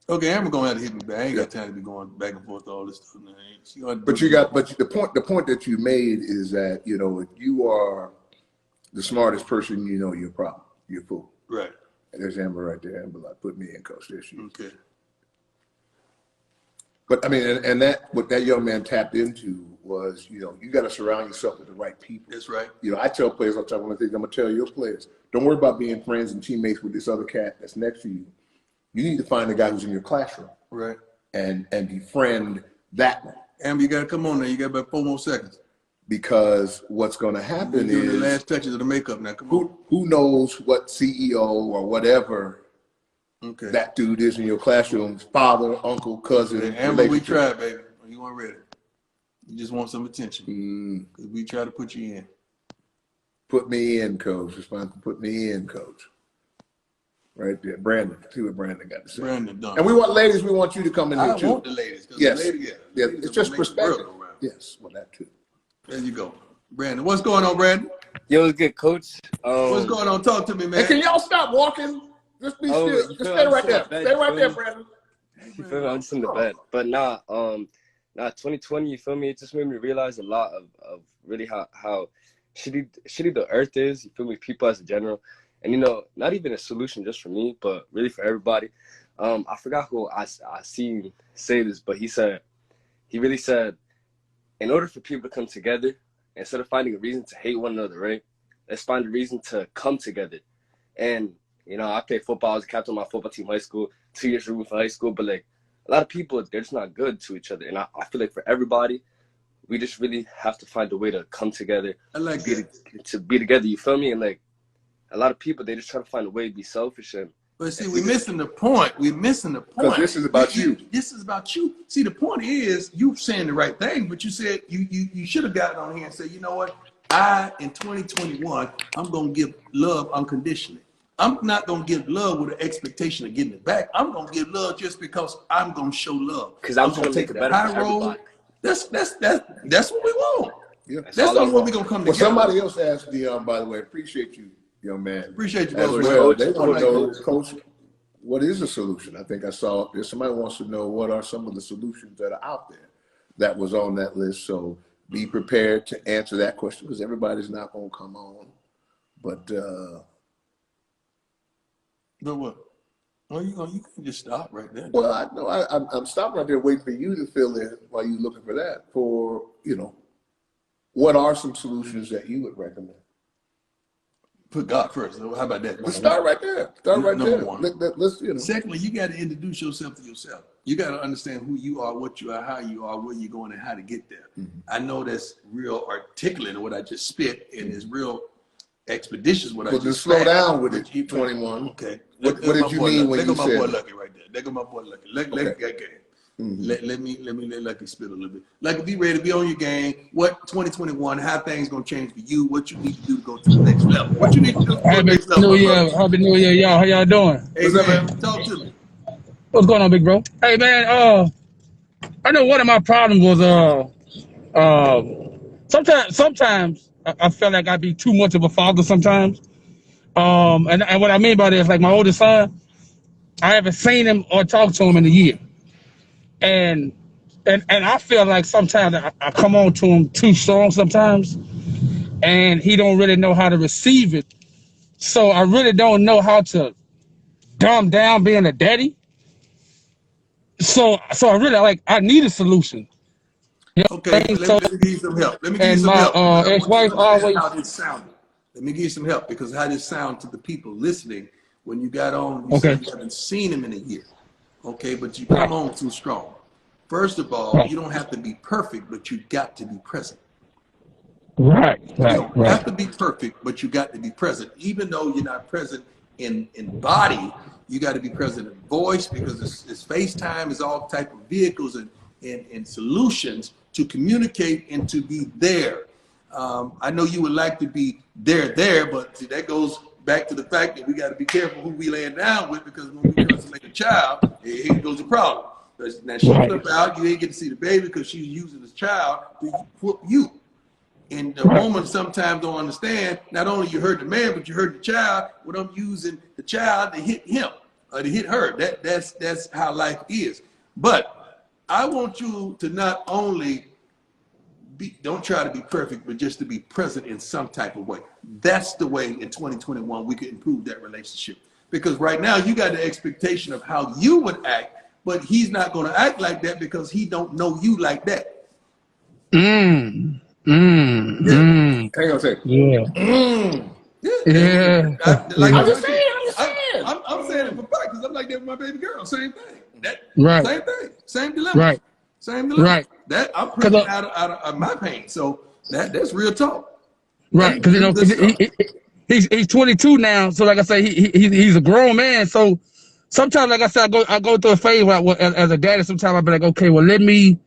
Okay, Amber gonna have to hit me back. I ain't got time to be going back and forth all this stuff. But the point that you made is that, you know, if you are the smartest person, you know your problem. You're fool. Right. And there's Amber right there. Amber, like, put me in, coach. There she is. Okay. But I mean, and that what that young man tapped into was, you know, you got to surround yourself with the right people. That's right. You know, I tell players all the time, one of the things I'm gonna tell your players: don't worry about being friends and teammates with this other cat that's next to you. You need to find the guy who's in your classroom, right, and befriend that one. Amber, you got to come on now. You got about 4 more seconds. Because what's going to happen is the last touches of the makeup now. Come on. Who knows what CEO or whatever that dude is in your classroom, father, uncle, cousin. Hey, Amber, we tried, baby. You weren't ready. You just want some attention. Because we try to put you in. Put me in, coach. It's fine. Put me in, coach. Right there. Brandon. See what Brandon got to say. Brandon done. And we want you to come in here too. I want the ladies. Yes. The ladies, It's just perspective. Yes. Well, that too. There you go. Brandon. What's going on, Brandon? Yo, it's good, coach. What's going on? Talk to me, man. Hey, can y'all stop walking? Just be still. Just stay right there. Stay right there, Brandon. You feel me? I'm just in the bed. But nah, 2020, you feel me? It just made me realize a lot of really how shitty the earth is, you feel me? People as a general. And, you know, not even a solution just for me, but really for everybody. I forgot who I seen say this, but he really said, in order for people to come together, instead of finding a reason to hate one another, right? Let's find a reason to come together. And, you know, I played football. I was captain of my football team in high school, 2 years removed from high school. But, like, a lot of people, they're just not good to each other. And I feel like for everybody, we just really have to find a way to come together. I like to be together, you feel me? And, like, a lot of people, they just try to find a way to be selfish. But see, we're missing the point. We're missing the point. Because this is about you. This is about you. See, the point is, you saying the right thing, but you said you should have gotten on here and said, you know what? In 2021, I'm going to give love unconditionally. I'm not going to give love with an expectation of getting it back. I'm going to give love just because I'm going to show love. Because I'm going to take it better for everybody. That's what we want. Yeah. That's not what we're going to come together. Somebody else asked Dion, by the way, appreciate you, young man. Appreciate you, as both. well. They want to know, Coach, what is the solution? I think I saw if somebody wants to know what are some of the solutions that are out there that was on that list. So be prepared to answer that question because everybody's not going to come on. But what? Oh, you can just stop right there. Well, I know I'm stopping right there waiting for you to fill in while you're looking for that. For, you know, what are some solutions that you would recommend? Put God first. How about that? Let's start right there. Start right there. Let's, you know. Secondly, you got to introduce yourself to yourself. You got to understand who you are, what you are, how you are, where you're going, and how to get there. Mm-hmm. I know that's real articulate in what I just spit, and it's real expeditious what I just just slow down with it, 21. Okay. What did you mean when you said? There go my boy Lucky right there. There go my boy Lucky. Let me let Lucky spit a little bit. Lucky, be ready to be on your game. What 2021? How things gonna change for you? What you need to do to go to the next level? What you need to do to go to the next level? Happy New Year, y'all. How y'all doing? Hey, what's up, man? Talk to me. What's going on, big bro? Hey, man. I know one of my problems was sometimes I feel like I be too much of a father sometimes. And what I mean by that is like my oldest son, I haven't seen him or talked to him in a year. And I feel like sometimes I come on to him too strong sometimes, and he don't really know how to receive it. So I really don't know how to dumb down being a daddy. So I really I need a solution. You know okay, let me give you some help. Let me give you some help. Ex-wife always. How this sounded. Let me give you some help because how this sound to the people listening when you got on. You said you haven't seen him in a year. Okay, but you come on too strong. First of all, you don't have to be perfect, but you got to be present. Right. You don't have to be perfect, but you got to be present. Even though you're not present in body, you got to be present in voice because it's FaceTime, is all type of vehicles and solutions to communicate and to be there. I know you would like to be there, but see, that goes back to the fact that we got to be careful who we laying down with because when we consummate a child, here goes the problem. Now she flip out, you ain't get to see the baby because she's using this child to whoop you. And the woman sometimes don't understand, not only you hurt the man, but you hurt the child when I'm using the child to hit him or to hit her. That's how life is. But I want you to not only don't try to be perfect, but just to be present in some type of way. That's the way in 2021 we can improve that relationship. Because right now you got the expectation of how you would act, but he's not going to act like that because he don't know you like that. Hang on a second. I'm just saying. I'm saying it for fact because I'm like that with my baby girl. Same thing. Same thing. Same dilemma. Same dilemma. That I'm putting out of my pain. So that's real talk. Right. Because he's 22 now. So like I say, he's a grown man. So sometimes, like I said, I go through a phase where as a daddy, sometimes I'll be like, okay, well, let me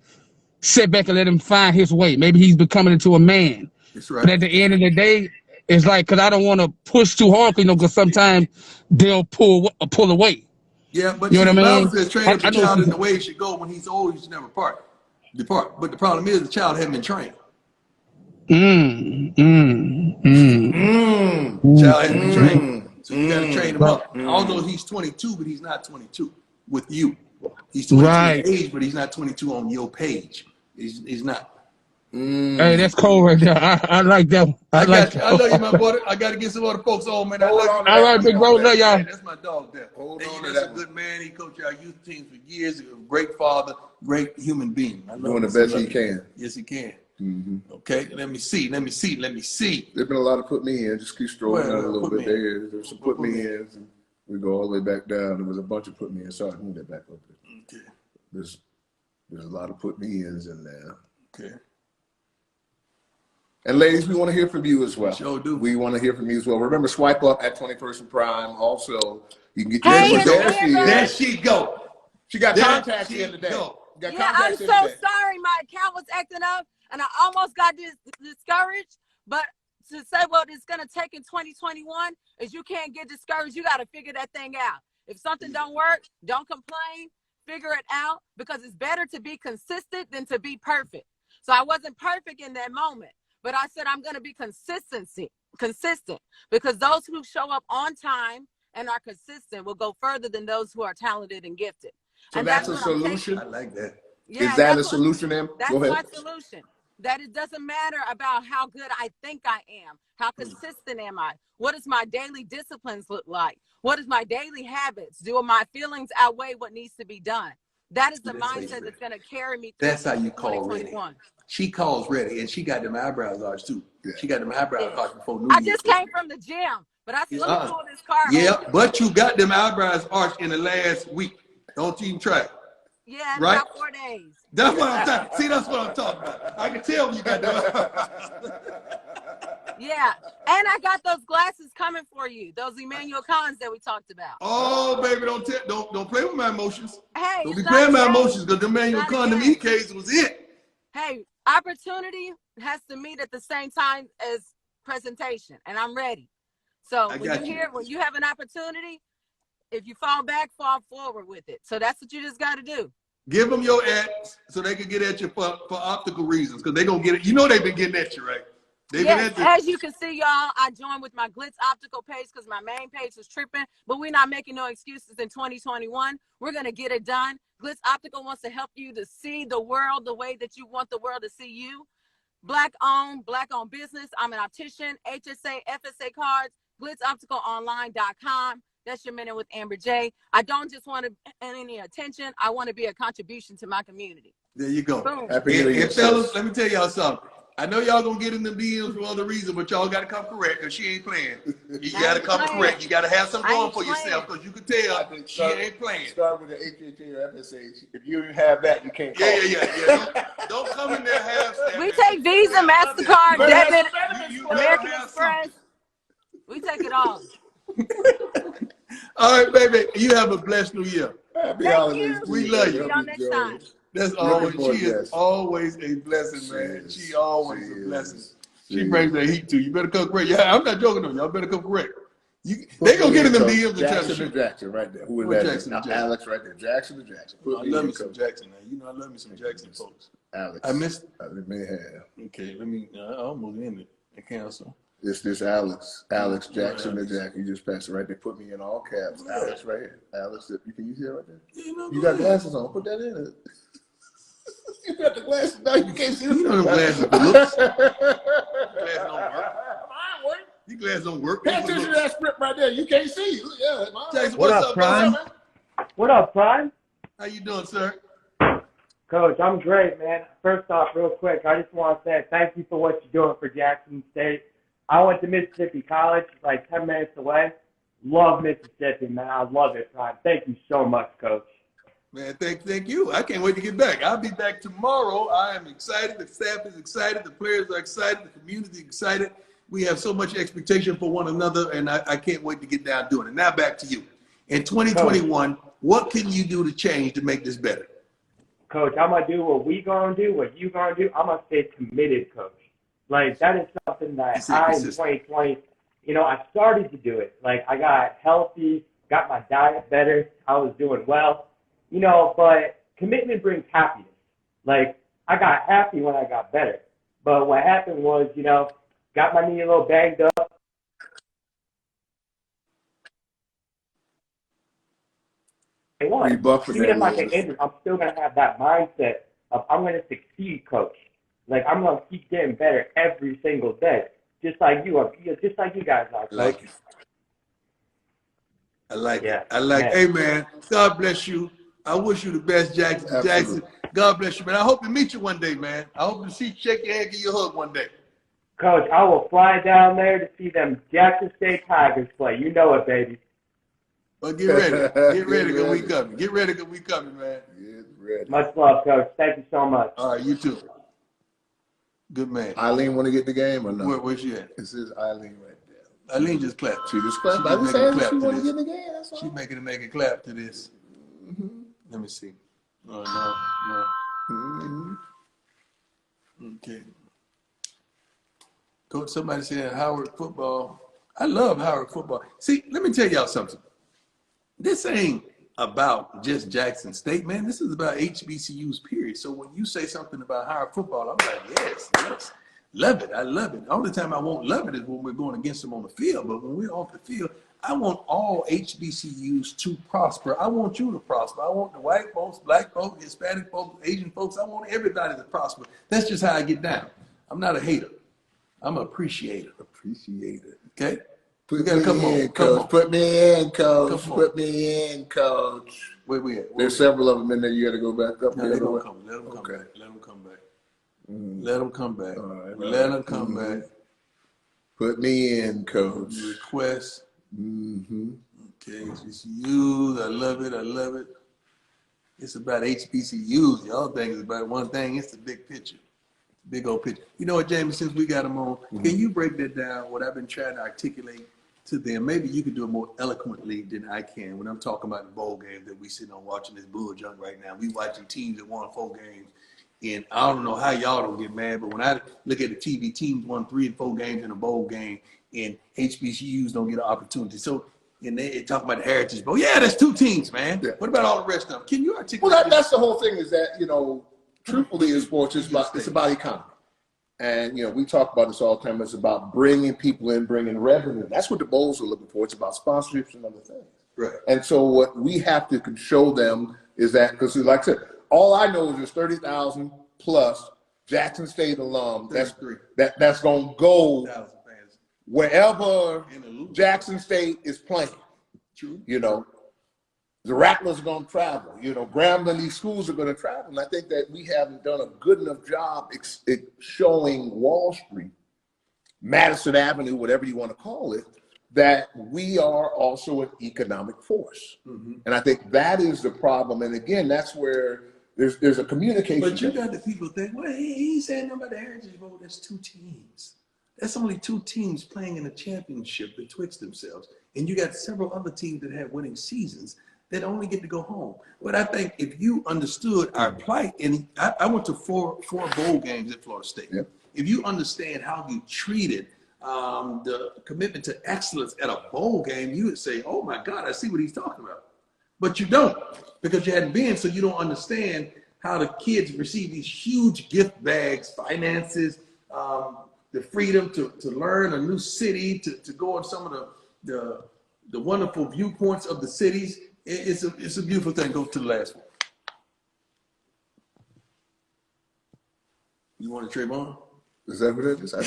sit back and let him find his way. Maybe he's becoming into a man. That's right. But at the end of the day, it's like, because I don't want to push too hard, because sometimes they'll pull away. Yeah, but you know what I mean? Says train up the child in the way it should go. When he's old, he should never depart. But the problem is the child hasn't been trained. child has to be trained. So you got to train him up. Although he's 22, but he's not 22 with you. He's 22 in age, but he's not 22 on your page. He's not. Hey, that's cold right there. I like that one. I got you. I love you, my brother. I got to get some other folks on, man. I love you. All right, big bro. Love y'all. That's my dog there. That's a good man. He coached our youth teams for years. He's a great father, great human being. Doing the best he can. Yes, he can. Okay, let me see. There's been a lot of put me in. Just keep strolling out a little bit there. There's some put me ins, and we go all the way back down. There was a bunch of put me ins. Sorry, move that back up. Okay. There's a lot of put me ins in there. Okay. And ladies, we want to hear from you as well. Sure do. We want to hear from you as well. Remember, swipe up at 21st and Prime. Also, you can get there she go. She got contacts in today. Yeah, I'm so sorry. My account was acting up, and I almost got discouraged. But to say what it's going to take in 2021 is you can't get discouraged. You got to figure that thing out. If something don't work, don't complain. Figure it out, because it's better to be consistent than to be perfect. So I wasn't perfect in that moment. But I said I'm going to be consistent, because those who show up on time and are consistent will go further than those who are talented and gifted. So and that's a solution? I like that. Yeah, is that a solution, Em? That's my solution. That it doesn't matter about how good I think I am. How consistent am I? What does my daily disciplines look like? What is my daily habits? Do my feelings outweigh what needs to be done? That is the mindset that's going to carry me through. That's how you call ready. She calls ready, and she got them eyebrows arched too. Yeah. She got them eyebrows arched before New Year's. I just came from the gym, but I said, let me pull this car. Yeah, but you got them eyebrows arched in the last week. Don't even try it. Yeah, right? About 4 days. That's what I'm talking. See, that's what I'm talking about. I can tell you got them. Yeah, and I got those glasses coming for you. Those Emmanuel Cons that we talked about. Oh, baby, don't play with my emotions. Hey, don't be playing with my emotions, because the Emmanuel Con, them EKs was it. Hey, opportunity has to meet at the same time as presentation, and I'm ready. So when you have an opportunity, if you fall back, fall forward with it. So that's what you just got to do. Give them your ads so they can get at you for optical reasons, because they're going to get it. You know they've been getting at you, right? Yes, as you can see, y'all, I joined with my Glitz Optical page because my main page was tripping, but we're not making no excuses in 2021. We're going to get it done. Glitz Optical wants to help you to see the world the way that you want the world to see you. Black-owned business. I'm an optician, HSA, FSA cards, glitzopticalonline.com. That's your Minute with Amber J. I don't just want any attention. I want to be a contribution to my community. There you go. Boom. Fellas, let me tell y'all something. I know y'all gonna get in the DMs for other reasons, but y'all gotta come correct, because she ain't playing. You gotta come correct. You gotta have something going for yourself, because you can tell she ain't playing. Start with the HHA or FSA. If you don't have that, you can't call. Yeah. Don't come in there half-stepping. We take Visa, MasterCard, debit, American Express. We take it all. All right, baby. You have a blessed New Year. Happy holidays. We love you. See y'all next time. That's always, she is always a blessing, man. She always a blessing. She brings that heat to you. You better come correct. Yeah, I'm not joking though. Y'all better come correct. They gonna get in them DMs and try to shoot. Jackson right there. Who is that? Jackson. Alex right there. Jackson. I love me some Jackson, man. You know I love me some Jackson folks. Alex. I missed. I may have. Okay, let me. I almost ended. I cancel. This Alex Jackson the Jack. You just passed it right there. Put me in all caps. Yeah. Alex right here. Alex, can you see it right there? Yeah, you got glasses on. Put that in it. You got the glasses. No, you can't see them. You know them glasses. Glasses don't work. These glasses don't work. Pay attention to that script right there. You can't see. Yeah, Jackson, what up, Prime? What up, Prime? How you doing, sir? Coach, I'm great, man. First off, real quick, I just want to say thank you for what you're doing for Jackson State. I went to Mississippi College, like 10 minutes away. Love Mississippi, man. I love it, Prime. Thank you so much, Coach. Man, thank you. I can't wait to get back. I'll be back tomorrow. I am excited. The staff is excited. The players are excited. The community is excited. We have so much expectation for one another, and I can't wait to get down doing it. Now back to you. In 2021, what can you do to change to make this better? Coach, I'm going to do what we going to do, what you going to do. I'm going to stay committed, Coach. Like, that is something that in 2020, I started to do it. Like, I got healthy, got my diet better. I was doing well. But commitment brings happiness. Like, I got happy when I got better. But what happened was, got my knee a little banged up. be buffing even that if I get with. injured, I'm still gonna have that mindset of I'm gonna succeed, coach. Like I'm gonna keep getting better every single day, just like you are, just like you guys are. Like it. I like Yeah, it. I like man. it. Hey, man, God bless you. I wish you the best, Jackson. Absolutely. Jackson, God bless you, man. I hope to meet you one day, man. I hope to see, shake your hand, give you a hug one day. Coach, I will fly down there to see them Jackson State Tigers play. You know it, baby. Well, get ready. Get ready, because we ready. coming. Get ready, because we coming, man. Get ready. Much love, Coach. Thank you so much. All right, you too. Good man. Eileen want to get the game or no? Where's she at? This is Eileen right there. Eileen just clapped. She just clapped. She I just making said clap she to want to this. get the game. That's all. She make it clap to this. Let me see. Oh, no. Okay. Coach, somebody said Howard football. I love Howard football. See, let me tell y'all something. This ain't about just Jackson State, man. This is about HBCUs, period. So when you say something about Howard football, I'm like, yes. Love it. I love it. The only time I won't love it is when we're going against them on the field. But when we're off the field, I want all HBCUs to prosper. I want you to prosper. I want the white folks, black folks, Hispanic folks, Asian folks. I want everybody to prosper. That's just how I get down. I'm not a hater. I'm an appreciator. Appreciated. Okay? Put gotta me come on, in, come coach. on. Put me in, coach. Come on. Put me in, coach. Where we at? There's several of them in there. You got to go back up. No, the they're other going way. to come. Let them come Okay. back. Let them come back. Let them come back. All right, Let all them right. come back. Put me in, coach. Request. Mm-hmm. Okay, HBCUs. I love it. I love it. It's about HBCUs. Y'all think it's about one thing. It's the big picture. Big old picture. You know what, Jamie, since we got them on, can you break that down, what I've been trying to articulate to them? Maybe you can do it more eloquently than I can when I'm talking about the bowl games that we sitting on watching this bull junk right now. We watching teams that won 4 games. And I don't know how y'all don't get mad, but when I look at the TV, teams won 3 and 4 games in a bowl game, and HBCUs don't get an opportunity. So, and they talk about the Heritage Bowl. Yeah, that's 2 teams, man. Yeah. What about all the rest of them? Can you articulate? Well, that's the whole thing. Is that truthfully, in sports, it's about economy, and we talk about this all the time. It's about bringing people in, bringing revenue. That's what the bowls are looking for. It's about sponsorships and other things. Right. And so, what we have to show them is that, because, like I said, all I know is there's 30,000 plus Jackson State alum. That's going to go wherever Jackson State is playing. True. The Rattlers are going to travel. Grambling, these schools are going to travel. And I think that we haven't done a good enough job showing Wall Street, Madison Avenue, whatever you want to call it, that we are also an economic force. Mm-hmm. And I think that is the problem. And again, that's where there's a communication. But you got the people think, well, he ain't saying nothing about the Heritage Bowl. That's 2 teams. That's only 2 teams playing in a championship betwixt themselves. And you got several other teams that have winning seasons that only get to go home. But I think if you understood our plight, and I went to four bowl games at Florida State. Yep. If you understand how you treated the commitment to excellence at a bowl game, you would say, oh my God, I see what he's talking about. But you don't, because you hadn't been, so you don't understand how the kids receive these huge gift bags, finances, the freedom to learn a new city, to go on some of the wonderful viewpoints of the cities. It's a beautiful thing. Go to the last one. You want to Trayvon? Is that what it is? I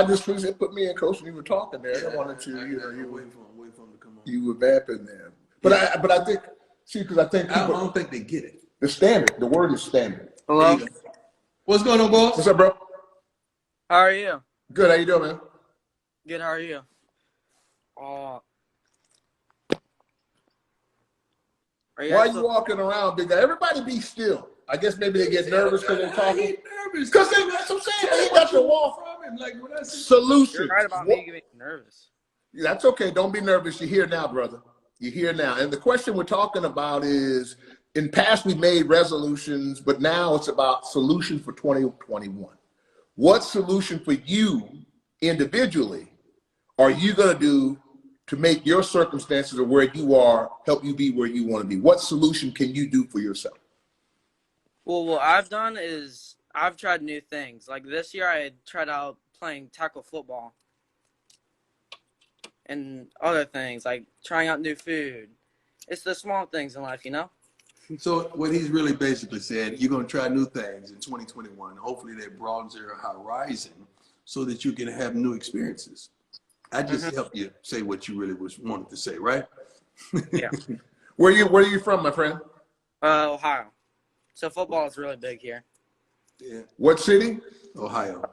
just put me in, coach, and you were talking there. Yeah, I wanted to, you wait for him to come on. You were vamping there. But I think, because I think people, I don't think they get it. The standard, the word is standard. Hello? What's going on, boss? What's up, bro? How are you? Good, how you doing, man? Good, how are you? Why are you walking around, big guy? Everybody be still. I guess maybe they get nervous because they're talking. I get nervous. Because that's what I'm saying. You got your wall. Like when I see solution. You're right about me getting nervous. That's okay. Don't be nervous. You're here now, brother. You're here now. And the question we're talking about is, in past we made resolutions, but now it's about solutions for 2021. What solution for you individually are you going to do to make your circumstances or where you are help you be where you want to be? What solution can you do for yourself? Well, what I've done is I've tried new things. Like this year, I had tried out playing tackle football and other things, like trying out new food. It's the small things in life, you know? So what he's really basically said, you're going to try new things in 2021. Hopefully that broadens your horizon so that you can have new experiences. I just helped you say what you really wanted to say, right? Yeah. Where are you from, my friend? Ohio. So football is really big here. Yeah. What city? Ohio.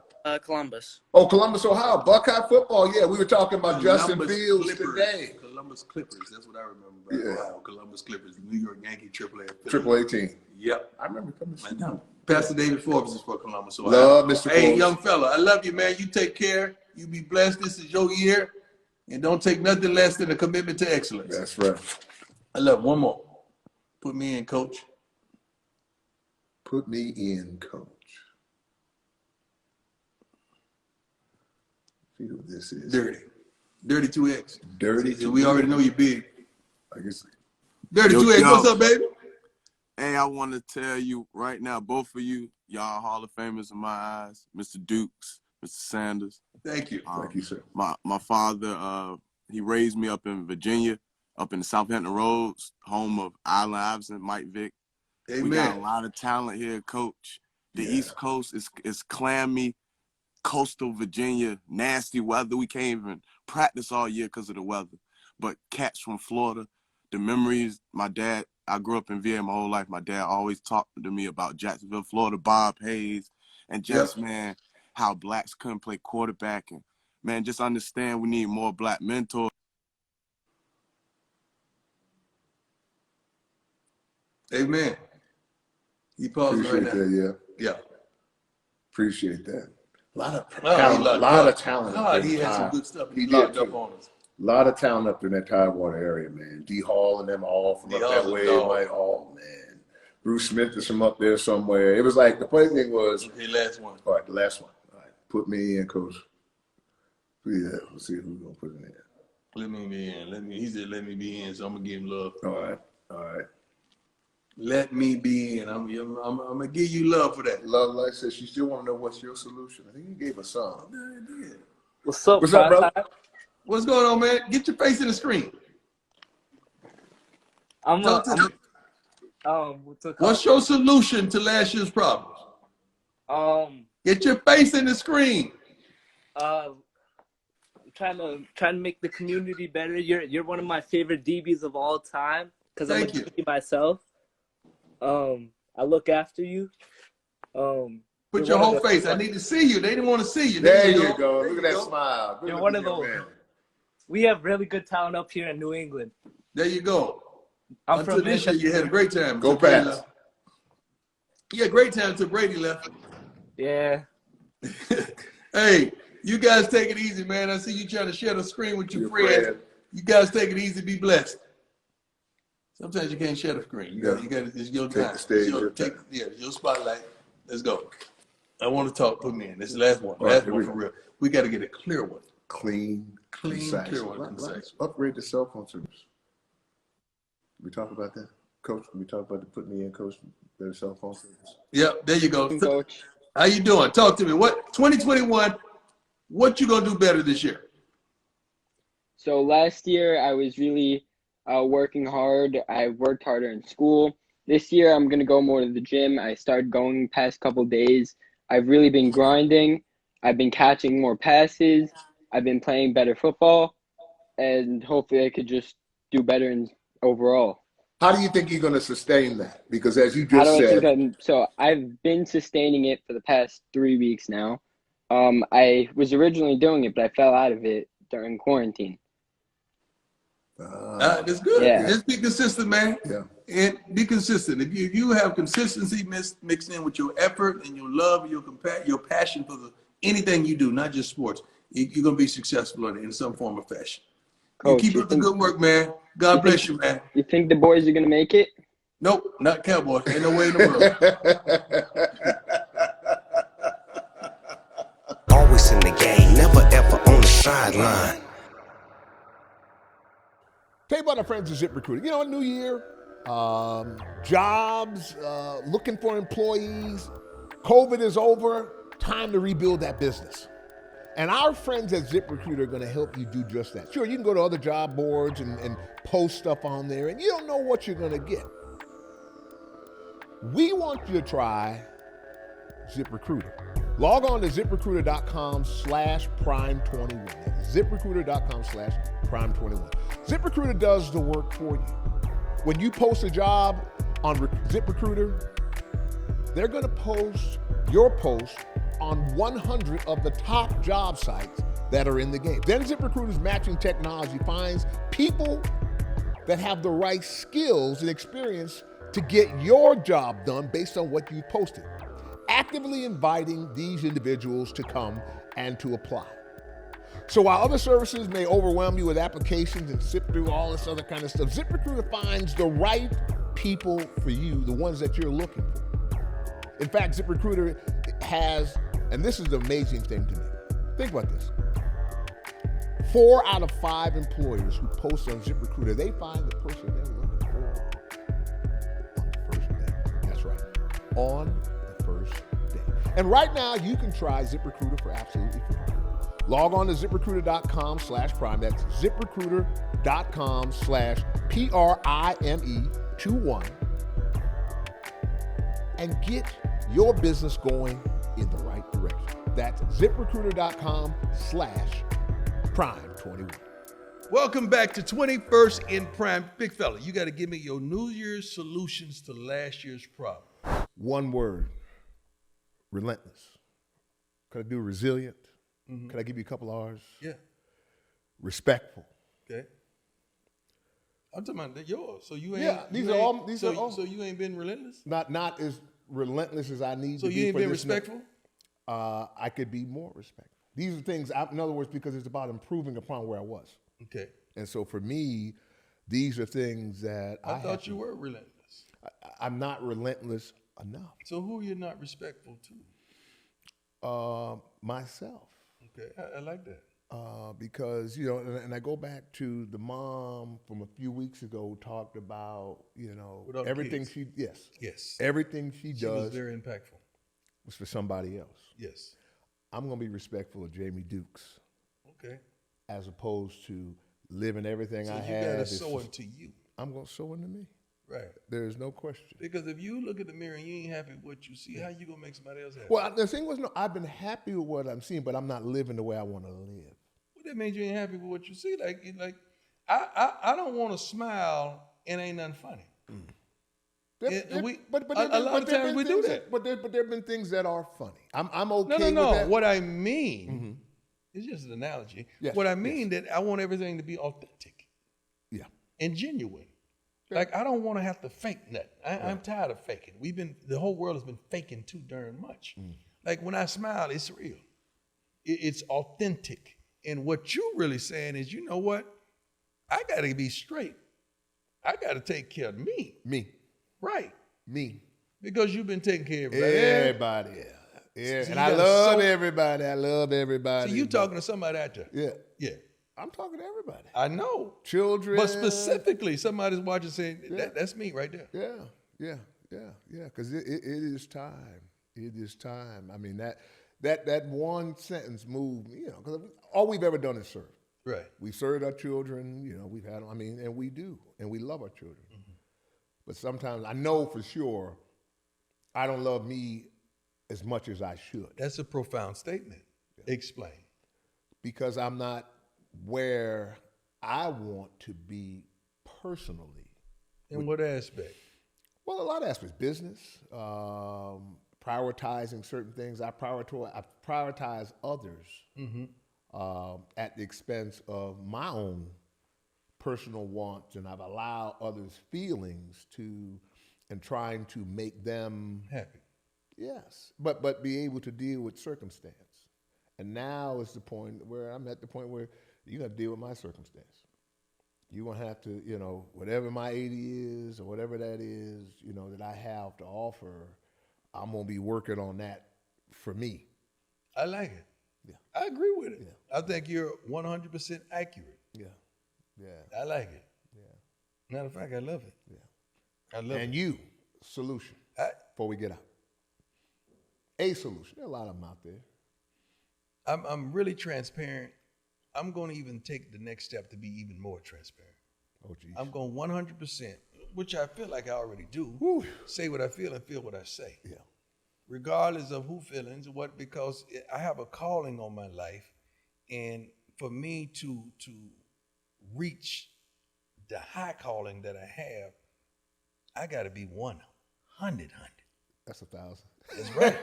Columbus. Oh, Columbus, Ohio. Buckeye football. Yeah, we were talking about Justin Columbus Fields Clippers. today. Columbus Clippers. That's what I remember about Ohio. Columbus Clippers. New York Yankee AAA. Triple A team. Yep. I remember coming. I know. Pastor David Forbes is for Columbus, Ohio. Love Mr. Hey, Forbes. young fella, I love you, man. You take care. You be blessed. This is your year. And don't take nothing less than a commitment to excellence. That's right. I love one more. Put me in, coach. Put me in, coach. See who this is. Dirty. Dirty 2X. Dirty. See, we already know you big. I guess. Dirty 2X, what's up, baby? Hey, I want to tell you right now, both of you, y'all Hall of Famers in my eyes. Mr. Dukes, Mr. Sanders. Thank you. Thank you, sir. My father, he raised me up in Virginia, up in the Southampton Roads, home of Allen Iverson, Mike Vick. Amen. We got a lot of talent here, Coach. The East Coast is clammy, coastal Virginia, nasty weather. We can't even practice all year because of the weather. But cats from Florida, the memories, my dad, I grew up in VA my whole life. My dad always talked to me about Jacksonville, Florida, Bob Hayes, and just, man, how blacks couldn't play quarterback. And, man, just understand we need more black mentors. Amen. He paused right now. That, Yeah. Appreciate that. A lot of talent. God, he had some good stuff. He locked did up on us. A lot of talent up in that Tidewater area, man. D. Hall and them all from up that way. Like, oh, man. Bruce Smith is from up there somewhere. It was like, the funny thing was. Okay, last one. All right, the last one. All right, put me in, Coach. Yeah, let's see who's going to put it in. Let me be in. He said let me be in, so I'm going to give him love. All right. Let me be in. I'm going to give you love for that. Love Life says she still want to know what's your solution. I think you gave a song. I did. What's up, brother? What's going on, man? Get your face in the screen. What's your solution to last year's problems? Get your face in the screen. Trying to make the community better. You're one of my favorite DBs of all time because I'm a DB myself. I look after you. Put your whole face. I need to see you. They didn't want to see you. There you go. Look at that smile. You're one of those. We have really good talent up here in New England. There you go. Until this year, you had a great time. Go Pats. You had a great time until Brady left. Yeah. Hey, you guys take it easy, man. I see you trying to share the screen with your friends. You guys take it easy. Be blessed. Sometimes you can't share the screen. You got it's your time. It's your spotlight. Let's go. I want to talk. Put me in. This is the last one. Last one for real. We got to get a clear one. Clean, concise. Clear one. Concise. Upgrade the cell phone service. We talk about that, Coach. We talk about the put me in, Coach. Better cell phone service. Yep. There you go. Coach. How you doing? Talk to me. What 2021? What you gonna do better this year? So last year I was really working hard. I worked harder in school. This year I'm gonna go more to the gym. I started going past couple days. I've really been grinding. I've been catching more passes. I've been playing better football, and hopefully I could just do better in overall. How do you think you're going to sustain that? Because as you just said, so I've been sustaining it for the past 3 weeks now. I was originally doing it, but I fell out of it during quarantine. That's good. Yeah. Just be consistent, man. Yeah. And be consistent. If you have consistency mixed in with your effort and your love, your passion for anything you do, not just sports, you're going to be successful in some form or fashion. Coach, you keep up the good work, man. God bless you, man. You think the boys are going to make it? Nope, not Cowboys. Ain't no way in the world. Always in the game, never ever on the sideline. Tell you about our friends at ZipRecruiter. You know, a new year, jobs, looking for employees. COVID is over. Time to rebuild that business. And our friends at ZipRecruiter are going to help you do just that. Sure, you can go to other job boards and post stuff on there, and you don't know what you're going to get. We want you to try ZipRecruiter. Log on to ZipRecruiter.com/prime21. That's ZipRecruiter.com/prime21. ZipRecruiter does the work for you. When you post a job on ZipRecruiter, they're going to post your post on 100 of the top job sites that are in the game. Then ZipRecruiter's matching technology finds people that have the right skills and experience to get your job done based on what you posted, actively inviting these individuals to come and to apply. So while other services may overwhelm you with applications and sift through all this other kind of stuff, ZipRecruiter finds the right people for you, the ones that you're looking for. In fact, ZipRecruiter has, and this is the amazing thing to me. Think about this. 4 out of 5 employers who post on ZipRecruiter, they find the person they're looking for on the first day. That's right, on the first day. And right now, you can try ZipRecruiter for absolutely free. Log on to ZipRecruiter.com/prime. That's ZipRecruiter.com/PRIME21 and get your business going in the right direction. That's ZipRecruiter.com/prime21. Welcome back to 21st in Prime. Big fella, you got to give me your New Year's solutions to last year's problem. One word: relentless. Could I do resilient? Mm-hmm. Could I give you a couple R's? Yeah. Respectful. Okay. I'm talking about yours. So you ain't. Yeah, these are all. So you ain't been relentless. Not as relentless as I need to be. So you ain't for been this respectful. I could be more respectful. These are things. In other words, because it's about improving upon where I was. Okay. And so for me, these are things that I thought you were relentless. I'm not relentless enough. So who are you not respectful to? Myself. Okay, I like that. Because, you know, and I go back to the mom from a few weeks ago who talked about, you know, everything Yes. Everything she She does was very impactful. was for somebody else. Yes. I'm going to be respectful of Jamie Dukes. Okay. As opposed to living everything I have. So you got to sow into you. I'm going to sow into me. Right. There's no question. Because if you look at the mirror and you ain't happy with what you see, how you going to make somebody else happy? Well, the thing was, no, I've been happy with what I'm seeing, but I'm not living the way I want to live. Well, that means you ain't happy with what you see. Like I don't want to smile and ain't nothing funny. But a lot of times we do that. But there have been things that are funny. I'm okay with No. that. What I mean, it's just an analogy. Yes, what I mean that I want everything to be authentic. Yeah. And genuine. Like, I don't want to have to fake nothing. I'm tired of faking. The whole world has been faking too darn much. Like, when I smile, it's real. It's authentic. And what you're really saying is, you know what? I got to be straight. I got to take care of me. Me. Right. Me. Because you've been taking care of everybody. Yeah. So and I love everybody. I love everybody. So you talking to somebody out there. Yeah. Yeah. I'm talking to everybody. I know. Children. But specifically, somebody's watching saying, that's me right there. Yeah. Because it is time. It is time. I mean, that one sentence moved me, you know, because all we've ever done is serve. Right. We've served our children, you know, we've had, I mean, and we do. And we love our children. Mm-hmm. But sometimes I know for sure I don't love me as much as I should. That's a profound statement. Yeah. Explain. Because I'm not where I want to be personally. In what aspect? Well, a lot of aspects. Business, prioritizing certain things. I prioritize others at the expense of my own personal wants, and I've allowed others' feelings and trying to make them happy. Yes, but be able to deal with circumstance. And now is the point where I'm at the point where you got to deal with my circumstance. You're going to have to, you know, whatever my 80 is or whatever that is, you know, that I have to offer, I'm going to be working on that for me. I like it. Yeah. I agree with it. Yeah. I think you're 100% accurate. Yeah. I like it. Yeah. Matter of fact, I love it. Yeah. I love it. And you, solution, before we get out. A solution. There are a lot of them out there. I'm really transparent. I'm going to even take the next step to be even more transparent. Oh, geez. I'm going 100%, which I feel like I already do. Whew. Say what I feel and feel what I say. Yeah. Regardless of who feelings or what, because I have a calling on my life, and for me to reach the high calling that I have, I got to be 100. That's 1,000. That's right.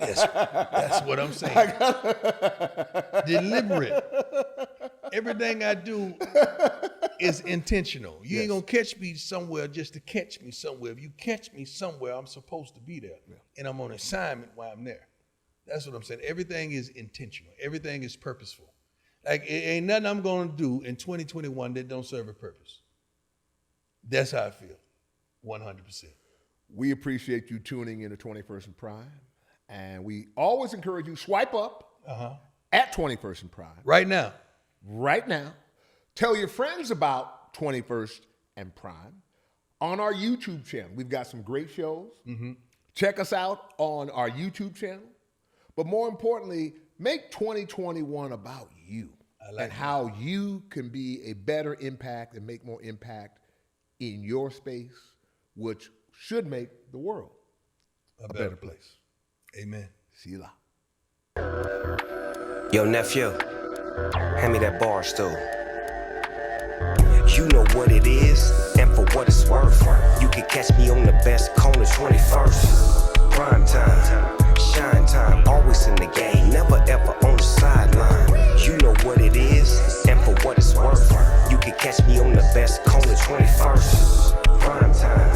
That's what I'm saying. Deliberate. Everything I do is intentional. You ain't gonna catch me somewhere just to catch me somewhere. If you catch me somewhere, I'm supposed to be there, and I'm on assignment while I'm there. That's what I'm saying. Everything is intentional. Everything is purposeful. Like, it ain't nothing I'm gonna do in 2021 that don't serve a purpose. That's how I feel, 100%. We appreciate you tuning in to 21st and Prime, and we always encourage you, swipe up at 21st and Prime. Right now. Right now. Tell your friends about 21st and Prime on our YouTube channel. We've got some great shows. Check us out on our YouTube channel. But more importantly, make 2021 about you and how you can be a better impact and make more impact in your space, which should make the world a better place. Amen. See you later. Yo, nephew, hand me that Barstool. You know what it is, and for what it's worth, you can catch me on the best corner 21st. Prime time, shine time, always in the game, never ever on the sideline. You know what it is, and for what it's worth, you can catch me on the best corner 21st. Prime time.